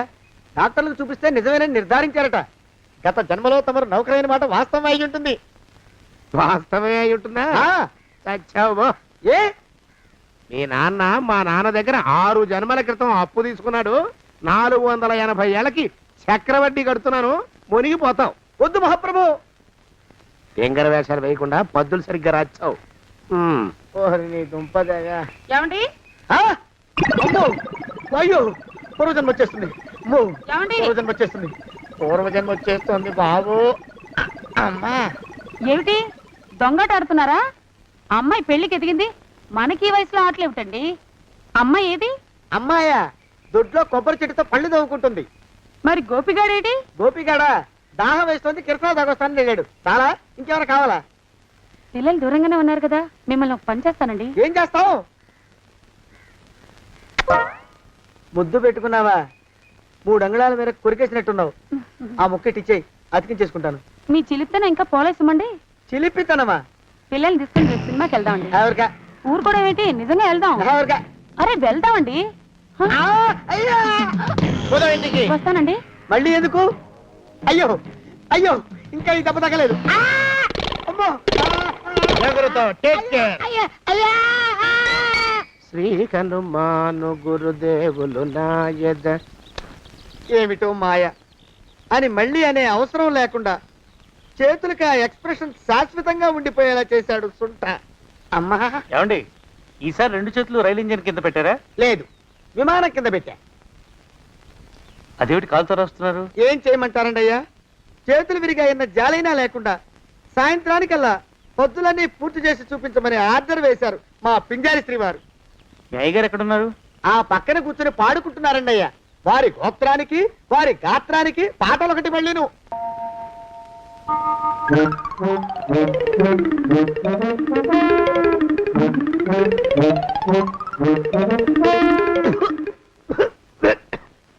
డాక్టర్లకు చూపిస్తే నిజమేనని నిర్ధారించారట. గత జన్మలో తమరు నౌకరైన మాట వాస్తవం అయి ఉంటుంది. వాస్తవమే అయి ఉంటుందా? చచ్చావు. ఏ మీ నాన్న మా నాన్న దగ్గర 6 జన్మల క్రితం అప్పు తీసుకున్నాడు. 480 ఏళ్ళకి చక్రవడ్డీ కడుతున్నాను, మునిగిపోతావు. వద్దు మహాప్రభు. తెంగర వేషాలు వేయకుండా పద్దులు సరిగ్గా రాచావు. ఓహరి నీ దుంపదేగా. ఏమండి? అమ్మో అయ్యో, పూర్వజన్మ వచ్చేస్తుంది. అమ్మో, ఏమండి? పూర్వజన్మ వచ్చేస్తుంది. పూర్వజన్మ వచ్చేస్తుంది బాబు. అమ్మా, ఏమిటి దొంగట ఆడుతున్నారా? అమ్మాయి పెళ్లికి ఎదిగింది, మనకి ఈ వయసులో ఆటలేమిటండి? అమ్మాయి ఏది? అమ్మాయా దొడ్లో కొబ్బరి చెట్టుతో పళ్ళు తవ్వుకుంటుంది. మరి గోపిగాడేటి? గోపిగాడ దాహం వేస్తుంది, కిరసా దాగొస్తానని వెళ్ళాడు. చాలా, ఇంకేమైనా కావాలా? పిల్లలు దూరంగానే ఉన్నారు కదా, మిమ్మల్ని ఒక పని చేస్తానండి. ఏం చేస్తావు? ముద్దు పెట్టుకున్నావా? 3 అంగుళాల మేర కొరికేసినట్టున్నావు. ఆ ముక్కటిచ్చేయి, అతికించేసుకుంటాను. మీ చిలిపితన ఇంకా పోలేసమండి. చిలిపితనమా? పిల్లల్ని తీసుకుని రేపు సినిమాకి వెళ్దామండి. ఎవరికా? ఊరు కూడా ఏంటి, నిజంగా వెళ్దాం. ఎవరికా? అరే వెళ్దామండి. హ? అయ్యా, పోదాం ఇంటికి. వస్తానండి. మళ్ళీ ఎందుకు? అయ్యో అయ్యో, ఇంకా ఈ దెబ్బ తగ్గలేదు. అమ్మో, జాగ్రత్త. Take care. శ్రీ హనుమాను గురుదేవులు నాయద. ఏమిటో మాయ అని మళ్ళీ అనే అవసరం లేకుండా చేతులకి ఆ ఎక్స్ప్రెషన్ శాశ్వతంగా ఉండిపోయేలా చేశాడు సుంట. అమ్మా, ఏమండి, ఈసారి 2 చేతులు రైలు ఇంజిన్ కింద పెట్టారా? లేదు, విమానం కింద పెట్టా. అదేమిటి కాలుతో రాస్తున్నారు? ఏం చేయమంటారండి అయ్యా? చేతులు విరిగాయన్న జాలైనా లేకుండా సాయంత్రానికల్లా పొద్దులన్నీ పూర్తి చేసి చూపించమని ఆర్డర్ వేశారు మా పింజారి శ్రీవారు. మీ అయ్యగారు ఎక్కడున్నారు? ఆ పక్కన కూర్చొని పాడుకుంటున్నారండి అయ్యా. వారి గోత్రానికి వారి గాత్రానికి పాటలు ఒకటి మళ్ళీను.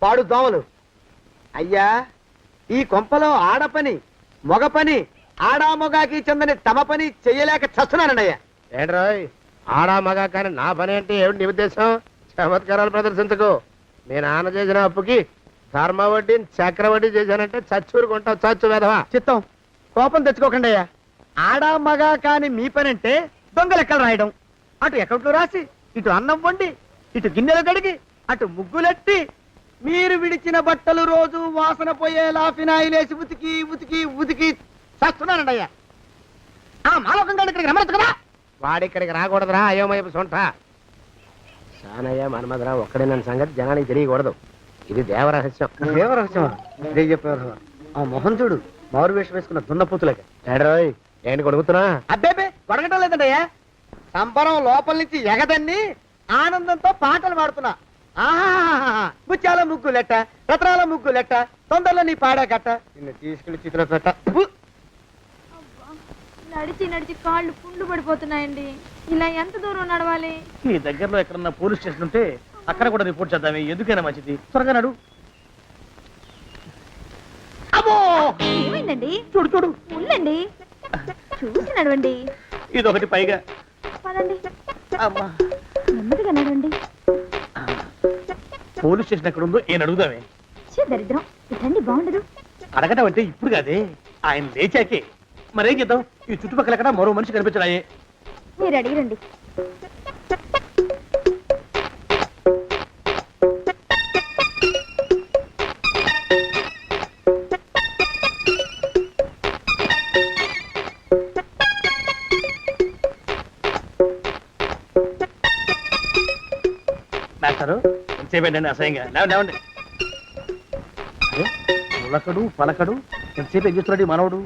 పాడు దోమలు. అయ్యా, ఈ కొంపలో ఆడపని మొగ పని ఆడా మొగాకి చెందని తమ పని చెయ్యలేక చస్తున్నానండయ్యా. ఏంట్రాయ్, ఆడా మగా కానీ నా పని అంటే ఏమిటి నీ ఉద్దేశం? చమత్కారాలు ప్రదర్శించకు. మీ నాన్న చేసిన అప్పుకి ధర్మ వడ్డీ చక్రవడ్డీ చేశానంటే చచ్చూరు కొంటావు. చచ్చు వెధవా. చిత్తం, కోపం తెచ్చుకోకండి అయ్యా. ఆడా మగా కాని మీ పని అంటే దొంగ లెక్కలు రాయడం. అటు అకౌంట్లో రాసి, ఇటు అన్నం వండి, ఇటు గిన్నెలు కడిగి, అటు ముగ్గులెట్టి, మీరు విడిచిన బట్టలు రోజు వాసన పోయేలా ఫినాయిలేసి ఉతికి ఉతికి ఉతికి చస్తున్నానండి అయ్యా. ఆ మాలోకం గడి ఇక్కడికి రమ్మచ్చు కదా. వాడిక్కడికి రాకూడదురా అయోమయపు సొంట. సానయ్య మన్మధరా ఒక్కడే నన్ను సంగతి జనానికి తెలియకూడదు. ఇది దేవరహస్యం. దేవరహస్యమా? చెప్పారు. ఆ మొహం చూడు, మారు వేషం వేసుకున్న దున్నపోతులకి. ఏడ్రోయ్, ఏంటి కొడుకుతున్నా? అబ్బేబే, కొడగటం లేదండయ్యా. సంబరం లోపల నుంచి ఎగదన్ని ఆనందంతో పాటలు పాడుతున్నా. ఆహా, ముత్యాల ముగ్గు లెట్ట, రత్నాల ముగ్గు లెట్ట, తొందరలో నీ పాడా కట్ట, నిన్ను తీసుకెళ్లి చిత్ర పెట్ట. నడిచి నడిచి కాళ్ళు పుండ్లు పడిపోతున్నాయండి. ఇలా ఎంత దూరం నడవాలి? ఈ దగ్గరలో ఎక్కడన్నా పోలీస్ స్టేషన్ ఉంటే అక్కడ కూడా రిపోర్ట్ చేద్దామే, ఎందుకైనా మంచిది. త్వరగా నడు. అమ్మో! ఏమైందండి? చూడు చూడు, ఉండండి, చూసి నడవండి. ఇదొకటి పైగా. పదండి, అమ్మా, నెమ్మదిగా నడవండి. పోలీస్ స్టేషన్ ఎక్కడ ఉందో ఏం అడుగుదామే. ఛీ, దరిద్రం, ఇటండి బాగుండదు. అడగటం అంటే ఇప్పుడు కాదే, ఆయన లేచాకే. మరేం చేద్దాం, ఈ చుట్టుపక్కల ఎక్కడ మరో మనిషి కనిపించడాయే. మీరు అడిగిరండి. మాస్టారు ఎంతసేపేంటండి అసహ్యంగా? లేవండి లేవండి. అరే, ఉలకడు పలకడు, ఎంతసేపు ఏం చేస్తున్నాడు ఈ మనవడు?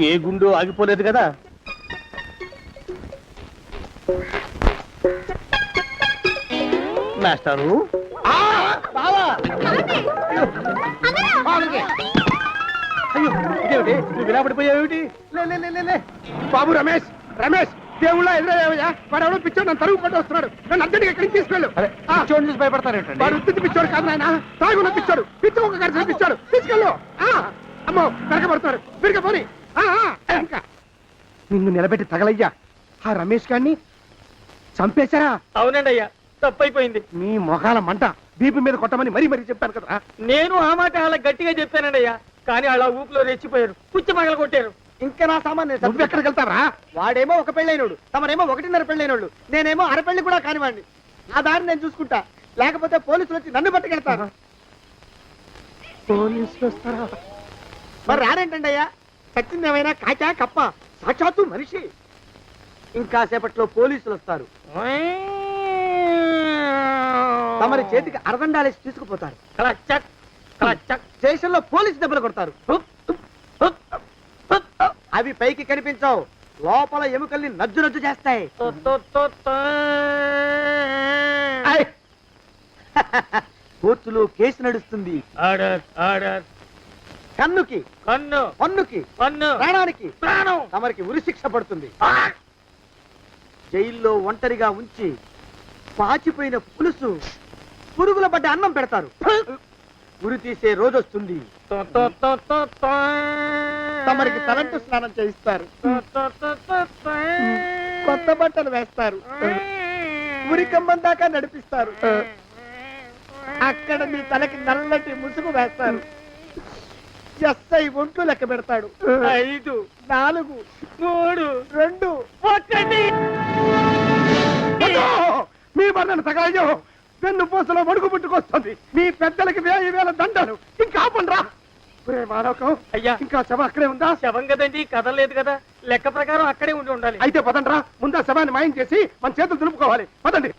ఏ గుండు ఆగిపోలేదు కదా. మాస్టారు, అయ్యో ఇదేమిటి, నువ్వు ఇలా పడిపోయావేమిటి? లే లే లే, లే లే. బాబు రమేష్, రమేష్ దేవుళ్ళ ఎదురయ్యా, వాడు ఎవడో పిచ్చోడు నన్ను తరుగు పట్టి వస్తున్నాడు. నన్ను అర్జెంట్గా ఎక్కడికి తీసుకెళ్ళు. చూడండి చూసి భయపడతారేంటండి? వాడు ఉత్తి పిచ్చోడు కాదు నాయన, తాగున్న పిచ్చోడు, పిచ్చి ఒక కలిసి పిచ్చోడు. తీసుకెళ్ళు. అమ్మో వెనకబడుతున్నాడు, విరిగ పోని. ఇంకా నిన్ను నిలబెట్టి తగలయ్యా. ఆ రమేష్ గారిని చంపేశారా? అవునండి అయ్యా, తప్పైపోయింది. మీ మొఖాల మంట, బీపీ మీద కొట్టమని మరీ మరీ చెప్పాను కదా. నేను ఆ మాట అలా గట్టిగా చెప్పానండి అయ్యా, కానీ అలా ఊపిలో రెచ్చిపోయారు, పుచ్చి పగల కొట్టారు. ఇంకా నా సామాన్ నువ్వు ఎక్కడికి వెళ్తావా? వాడేమో ఒక పెళ్ళైనోడు, తమరేమో 1.5 పెళ్ళైనోళ్ళు, నేనేమో అరపెళ్ళి కూడా కానివ్వండి. నా దారి నేను చూసుకుంటా, లేకపోతే పోలీసులు వచ్చి నన్ను పట్టుకెళ్తారు. పోలీసులు వస్తారా? మరి రారేంటండి అయ్యా, చచ్చింది ఏమైనా కాచా కప్ప, సాక్షాత్తు మనిషి. ఇంకా సేపట్లో పోలీసులు వస్తారు, తమరి చేతికి అరదండాలేసి తీసుకుపోతారు. క్లచక్, క్లచక్. స్టేషన్లో పోలీసు దెబ్బలు కొడతారు. అవి పైకి కనిపించవు, లోపల ఎముకల్ని నజ్జు నజ్జు చేస్తాయి. కోర్టులో కేసు నడుస్తుంది. Order, order. కన్నుకి కన్ను, పన్నుకి పన్ను, ప్రాణానికి ప్రాణం. తమరికి ఉరిశిక్ష పడుతుంది. జైల్లో ఒంటరిగా ఉంచి పాచిపోయిన పులుసు, పురుగుల పడ్డ అన్నం పెడతారు. ఉరి తీసే రోజు వస్తుంది, తమరికి తలంటు స్నానం చేయిస్తారు, కొత్త బట్టలు వేస్తారు, ఉరికంబం దాకా నడిపిస్తారు. అక్కడ మీ తలకి నల్లటి ముసుగు వేస్తారు. ఎస్ఐ ఒంట్లు లెక్క పెడతాడు. 5, 4, 3, 2, 1. మీ బంధన తగలయ్యో, వెన్ను పూసలో వణుకు పుట్టుకొస్తుంది. మీ పెద్దలకి 1000 దండలు. ఇంకా ఆపండ్రా. ఒరే మానవకం, అయ్యా, ఇంకా శవం అక్కడే ఉందా? శవం కదండి, కదలేదు కదా, లెక్క ప్రకారం అక్కడే ఉండి ఉండాలి. అయితే పదండ్రా, ముందా శవాన్ని మాయం చేసి మన చేతులు దులుపుకోవాలి. పదండి.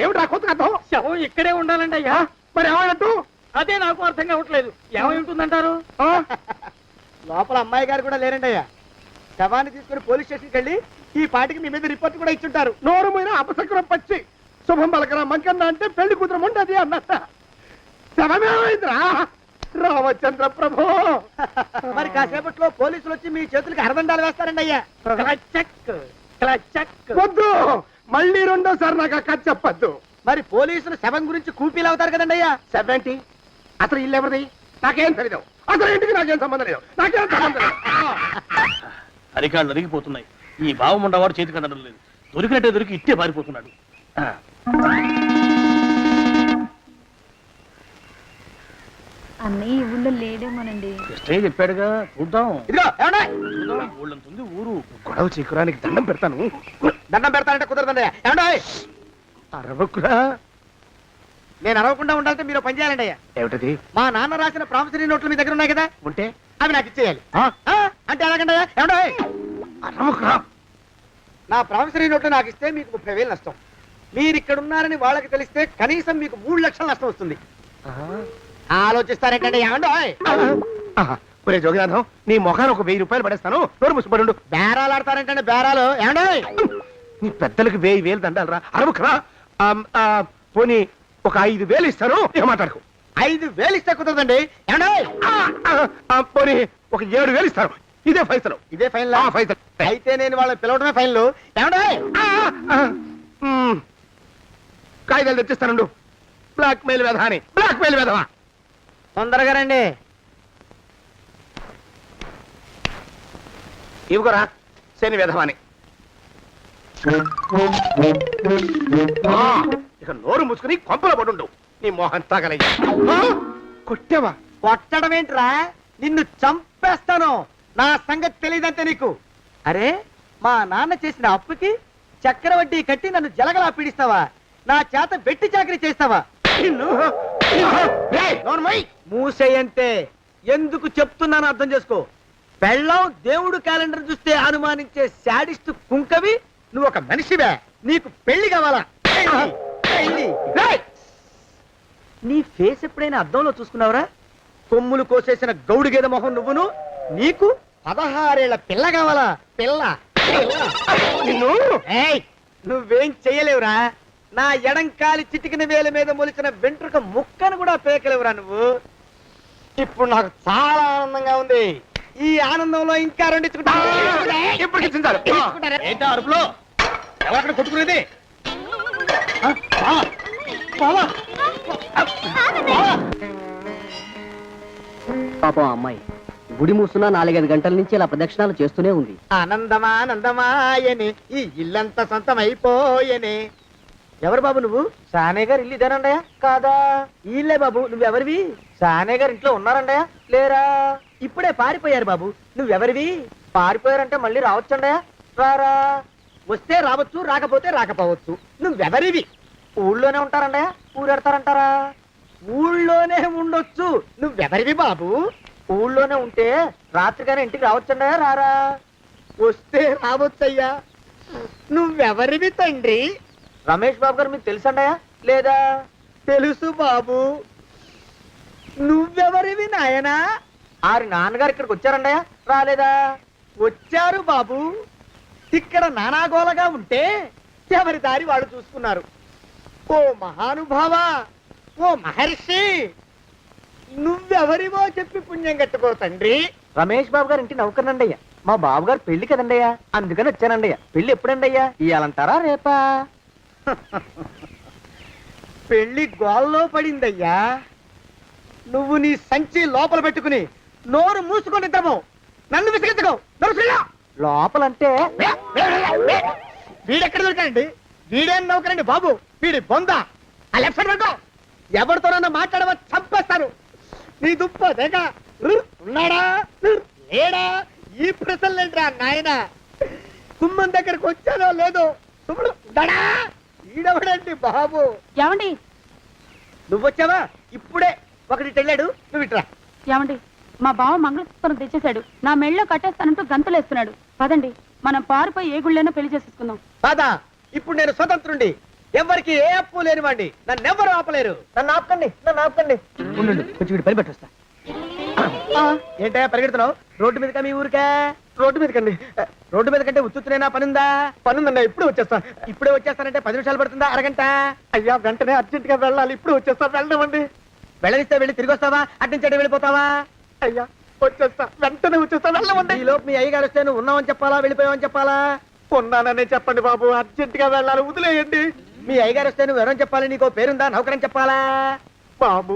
ఏమిటా కొత్త కథ? శవం ఇక్కడే ఉండాలండి అయ్యా. మరి ఏమైనట్టు? అదే నాకు అర్థం కావట్లేదు, ఏమై ఉంటుందంటారు? లోపల అమ్మాయి గారు కూడా లేరండి అయ్యా. శవాన్ని తీసుకుని పోలీస్ స్టేషన్కి వెళ్ళి ఈ పాటికి మీ మీద రిపోర్ట్ కూడా ఇచ్చుంటారు. నోరు మీద అపశకునం పచ్చి శుభం పలకరా మంకన్న అంటే పెళ్లి కూతురం ఉండదు అన్నట్ట. శవమేమైందిరా రామచంద్ర ప్రభు? మరి కాసేపట్లో పోలీసులు వచ్చి మీ చేతులకి అరదండాలు వేస్తారండి అయ్యా. క్లచక్, క్లచక్. వద్దు, మళ్ళీ రెండోసారి నాకు ఆ కథ చెప్పద్దు. మరి పోలీసులు శవం గురించి కూపీలు అవుతారు కదండి అయ్యా. సెవెంటీ అసలు ఇల్లు ఎవరిది? నాకేం తెలియదు. అసలు ఇంటికి నాకేం సంబంధం లేదు. నాకేం సంబంధం లేదు. అరికాళ్ళు అరిగిపోతున్నాయి. ఈ బావం ఉండవాడు చేతికి అందడం లేదు. దొరికినట్టే దొరికి ఇట్టే పారిపోతున్నాడు. అన్నీ ఈ ఊళ్ళో లేడేమోనండి. కృష్ణయ్య చెప్పాడుగా, చూద్దాం. ఇదిగో ఏమండి, ఊళ్ళంతుంది ఊరు. గొడవ చీకురానికి దండం పెడతాను. దండం పెడతానంటే కుదరదండి అయ్యా. ఏమండి, అరవకురా. నేను అరవకుండా ఉండాలంటే మీరు పని చేయాలండి అయ్యా. ఏమిటది? మా నాన్న రాసిన ప్రామిసరీ నోట్లు మీ దగ్గర ఉన్నాయి కదా, ఉంటే అవి నాకు ఇచ్చేయాలి. అంటే ఎలాగండి అయ్యా? ఏమండి, అరవకురా. నా ప్రామిసరీ నోట్లు నాకు ఇస్తే మీకు 30,000 నష్టం. మీరు ఇక్కడ ఉన్నారని వాళ్ళకి తెలిస్తే కనీసం మీకు 3 లక్షల నష్టం వస్తుంది. ఆలోచిస్తారేంటండి? ఏమండి, ఒరే జోగినాథం, నీ మొఖాన్ని ఒక 1000 రూపాయలు పడేస్తాను. నోరు ముసుపడు. బేరాలు ఆడతారేంటండి? బేరాలు ఏమండి? నీ పెద్దలకు 1000 దండాలరా. అరవకురా. పోనీ ఒక 5,000 ఇస్తాను. ఏం మాట్లాడుకో. 5,000 ఇస్తే కుదరదండి. పోనీ ఒక 7,000 ఇస్తారు. ఇదే ఫైసలు. ఇదే ఫైన్ ఫైసలు. అయితే నేను వాళ్ళని పిలవడమే ఫైన్లు. ఏమండే కాగితాలు తెచ్చిస్తానండు. బ్లాక్ మెయిల్ వెధవాని, బ్లాక్ మెయిల్ వెధవా. తొందరగా రండి. ఇవ్వరా శని వెధవాని. ఇక నోరు మూసుకుని కొంపలో పడుండు. నీ మోహన్ తాగలయ్యా. కొట్టావా? కొట్టడం ఏంట్రా, నిన్ను చంపేస్తాను. నా సంగతి తెలియదంటే నీకు. అరే, మా నాన్న చేసిన అప్పుకి చక్రవడ్డీ కట్టి నన్ను జలగలా పీడిస్తావా? నా చేత వెట్టి చాకరీ చేస్తావా? మూసేయంటే ఎందుకు చెప్తున్నాను అర్థం చేసుకో. పెళ్ళం దేవుడు క్యాలెండర్ చూస్తే అనుమానించే శాడిస్ట్ కుంకవి నువ్వు ఒక మనిషివే. నీకు పెళ్లి కావాలా? పెళ్లి. నీ ఫేస్ ఎప్పుడైనా అద్దంలో చూసుకున్నావురా? కొమ్ములు కోసేసిన గౌడు గేదె మొహం నువ్వును. నీకు 16 ఏళ్ల పిల్ల కావాలా? పిల్ల. నిన్ను నువ్వేం చెయ్యలేవురా. నా ఎడంకాలి చిటికిన వేల మీద మొలిచిన వెంట్రుక ముక్కను కూడా పేకలేవురా నువ్వు. ఇప్పుడు నాకు చాలా ఆనందంగా ఉంది. ఈ ఆనందంలో ఇంకా రెండించుకుంటా. ఏంటా అరుపులో? ఎవరక్కడ కొట్టుకునేది? పాపం అమ్మాయి గుడి మూసున్న 4-5 గంటల నుంచి ఇలా ప్రదక్షిణాలు చేస్తూనే ఉంది. ఆనందమానందమాయని ఈ ఇల్లంతా సొంతం అయిపోయని. ఎవరు బాబు నువ్వు? సానే గారు ఇల్లు ఇదేనండయా? కాదా? ఇల్లే బాబు. నువ్వెవరివి? సానే గారు ఇంట్లో ఉన్నారండయా? లేరా? ఇప్పుడే పారిపోయారు బాబు. నువ్వెవరివి? పారిపోయారంటే మళ్ళీ రావచ్చండయా? రారా. వస్తే రావచ్చు, రాకపోతే రాకపోవచ్చు. నువ్వెవరివి? ఊళ్ళోనే ఉంటారండయా? ఊరెడతారంటారా? ఊళ్ళోనే ఉండొచ్చు. నువ్వెవరివి బాబు? ఊళ్ళోనే ఉంటే రాత్రిగానే ఇంటికి రావచ్చండయా? రారా. వస్తే రావచ్చయ్యా. నువ్వెవరివి తండ్రి? రమేష్ బాబు గారు మీకు తెలుసండయా? లేదా? తెలుసు బాబు. నువ్వెవరివి నాయనా? ఆరి నాన్నగారు ఇక్కడికి వచ్చారండయా? రాలేదా? వచ్చారు బాబు. ఇక్కడ నానాగోలగా ఉంటే ఎవరి దారి వాళ్ళు చూసుకున్నారు. ఓ మహానుభావా, ఓ మహర్షి, నువ్వెవరివో చెప్పి పుణ్యం కట్టుకో తండ్రి. రమేష్ బాబు గారు ఇంటి నౌకర్నండయ్యా. మా బాబు గారు పెళ్లి కదండయ్యా, అందుకని వచ్చానండయ్యా. పెళ్లి ఎప్పుడండయ్యా? ఇయ్యాలంటారా రేపా? పెళ్లి గోల్లో పడిందయ్యా. నువ్వు నీ సంచి లోపల పెట్టుకుని నోరు మూసుకొని ఇద్దాము. నన్ను విసిగించుకో. లోపలంటే వీడెక్కడ దొరికాడండి? వీడేం నౌకరండి బాబు, వీడి బొంద. ఆ లెఫ్ట్ సైడ్ పెట్టుకో. ఎవరితోనన్నా మాట్లాడవా చంపేస్తాను. నీ దుప్ప దేక ఉన్నాడా లేడా? ఈ ప్రశ్నలేంట్రా నాయన. కుమ్మం దగ్గరకు వచ్చానో లేదో సుమ్ముడు దడా. ఈడవడండి బాబు. ఏమండి నువ్వొచ్చావా? ఇప్పుడే ఒకటి వెళ్ళాడు. నువ్వు ఇట్రా. ఏమండి, మా బావ మంగళసూత్రం తెచ్చేశాడు. నా మెళ్ళో కట్టేస్తానంటూ గంతులేస్తున్నాడు. పదండి, మనం పారిపోయి ఏ గుళ్ళైనా పెళ్లి చేసేసుకుందాం. కాదా? ఇప్పుడు నేను స్వతంత్రుండి. ఎవరికి ఏ అప్పు లేనివాడి. నన్నెవ్వరు ఆపలేరు. నన్ను ఆపకండి, నన్ను ఆపకండి. ఉండు, కొంచెం వీడి పని పెట్టొస్తా. ఏంటా పరిగెడుతున్నావు? రోడ్డు మీదకా మీ ఊరికా? రోడ్డు మీదకండి. రోడ్డు మీద కంటే ఉత్తునేనా? పనుందా? పనుందన్నా. ఇప్పుడు వచ్చేస్తా. ఇప్పుడే వచ్చేస్తానంటే 10 నిమిషాలు పడుతుందా? అరగంట? అయ్యా వెంటనే అర్జెంట్ గా వెళ్ళాలి. ఇప్పుడు వచ్చేస్తా. వెళ్ళనివ్వండి. వెళ్ళనిస్తే వెళ్ళి తిరిగి వస్తావా? అట్నుంచి వెళ్ళిపోతావా? అయ్యా వచ్చేస్తా, వెంటనే వచ్చేస్తా. వెళ్ళమండి. ఈ లోపు మీ అయ్యగారు వస్తే నువ్వు ఉన్నావని చెప్పాలా, వెళ్ళిపోయావని చెప్పాలా? ఉన్నాననే చెప్పండి బాబు. అర్జెంట్ గా వెళ్ళాలి, వదిలేయండి. మీ అయ్యగారు వస్తే నువ్వు ఎవరని చెప్పాలి? నీకో పేరుందా? నౌకరని చెప్పాలా? బాబు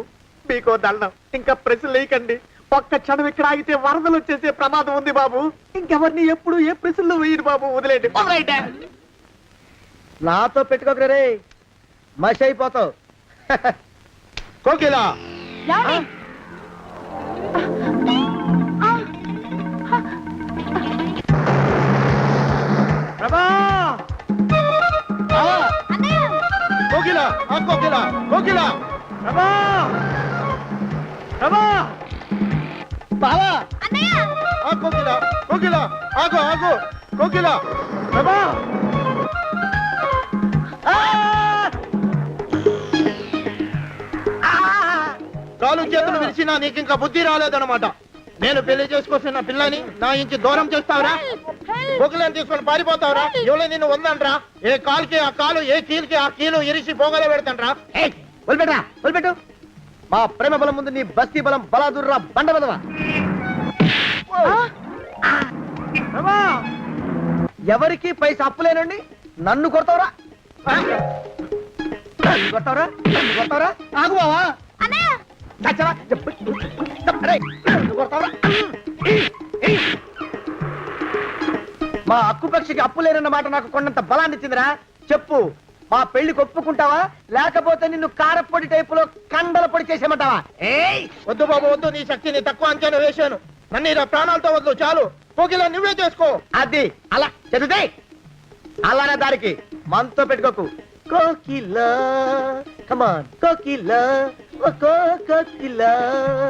మీకో దండం. ఇంకా ప్రశ్నలు వేయకండి. ఒక్క క్షణం ఇక్కడ ఆగితే వరదలు వచ్చేసే ప్రమాదం ఉంది బాబు. ఇంకెవరిని ఎప్పుడు ఏ ప్రశ్నలు వేయరు బాబు. వదిలేయండి. నాతో పెట్టుకోకరే, మషి అయిపోతావు. కోకిలా ఏమండి? ప్రభా! కోకిలా కోకిలా కోకిలా ప్రభా! ప్రభా! బావా! కోకిలా కోకిలా ఆగు ఆగు కోకిలా ప్రభా! కాలు చేతులు విరిచినా నీకు ఇంకా బుద్ధి రాలేదన్నమాట. నేను పెళ్లి చేసుకొస్తున్న పిల్లని నా ఇంటి దూరం చేస్తావురా? బొగ్గులను తీసుకొని పారిపోతావురా? ఎవరో నిన్ను ఉందంట్రా? ఏ కాలుకి ఆ కాలు, ఏ కీలుకి ఆ కీలు ఇరిసి పోగల పెడతాంట్రా? వదిలిపెట్టరా, వదిలిపెట్టు. మా ప్రేమ బలం ముందు నీ బస్తీ బలం బలాదుర్రా బండ బలవా ఎవరికి పైసా అప్పులేనండి నన్ను కొడతావురా నన్ను కొడతావురా నన్ను కొడతావురా ఆగు బావా చచ్చరా? అరేయ్, నన్ను కొడతావురా? మా అక్కుపక్షికి అప్పు లేనన్న మాట నాకు కొండంత బలాన్ని ఇచ్చిందిరా చెప్పు మా పెళ్లికి ఒప్పుకుంటావా లేకపోతే నిన్ను కారపొడి టైపులో కండల పొడి చేసేమంటావా ఏయ్ వద్దు బాబు వద్దు, నీ శక్తిని తక్కువ అంచనా వేశాను. నన్ను ఇలా ప్రాణాలతో వద్దు, చాలు. పోకిలా నువ్వే చేసుకో. అది అలా చదివితే అలానే దారికి మనతో పెట్టుకోకు కోకిలా కమాన్ కోకిలా ఓ కోకిలా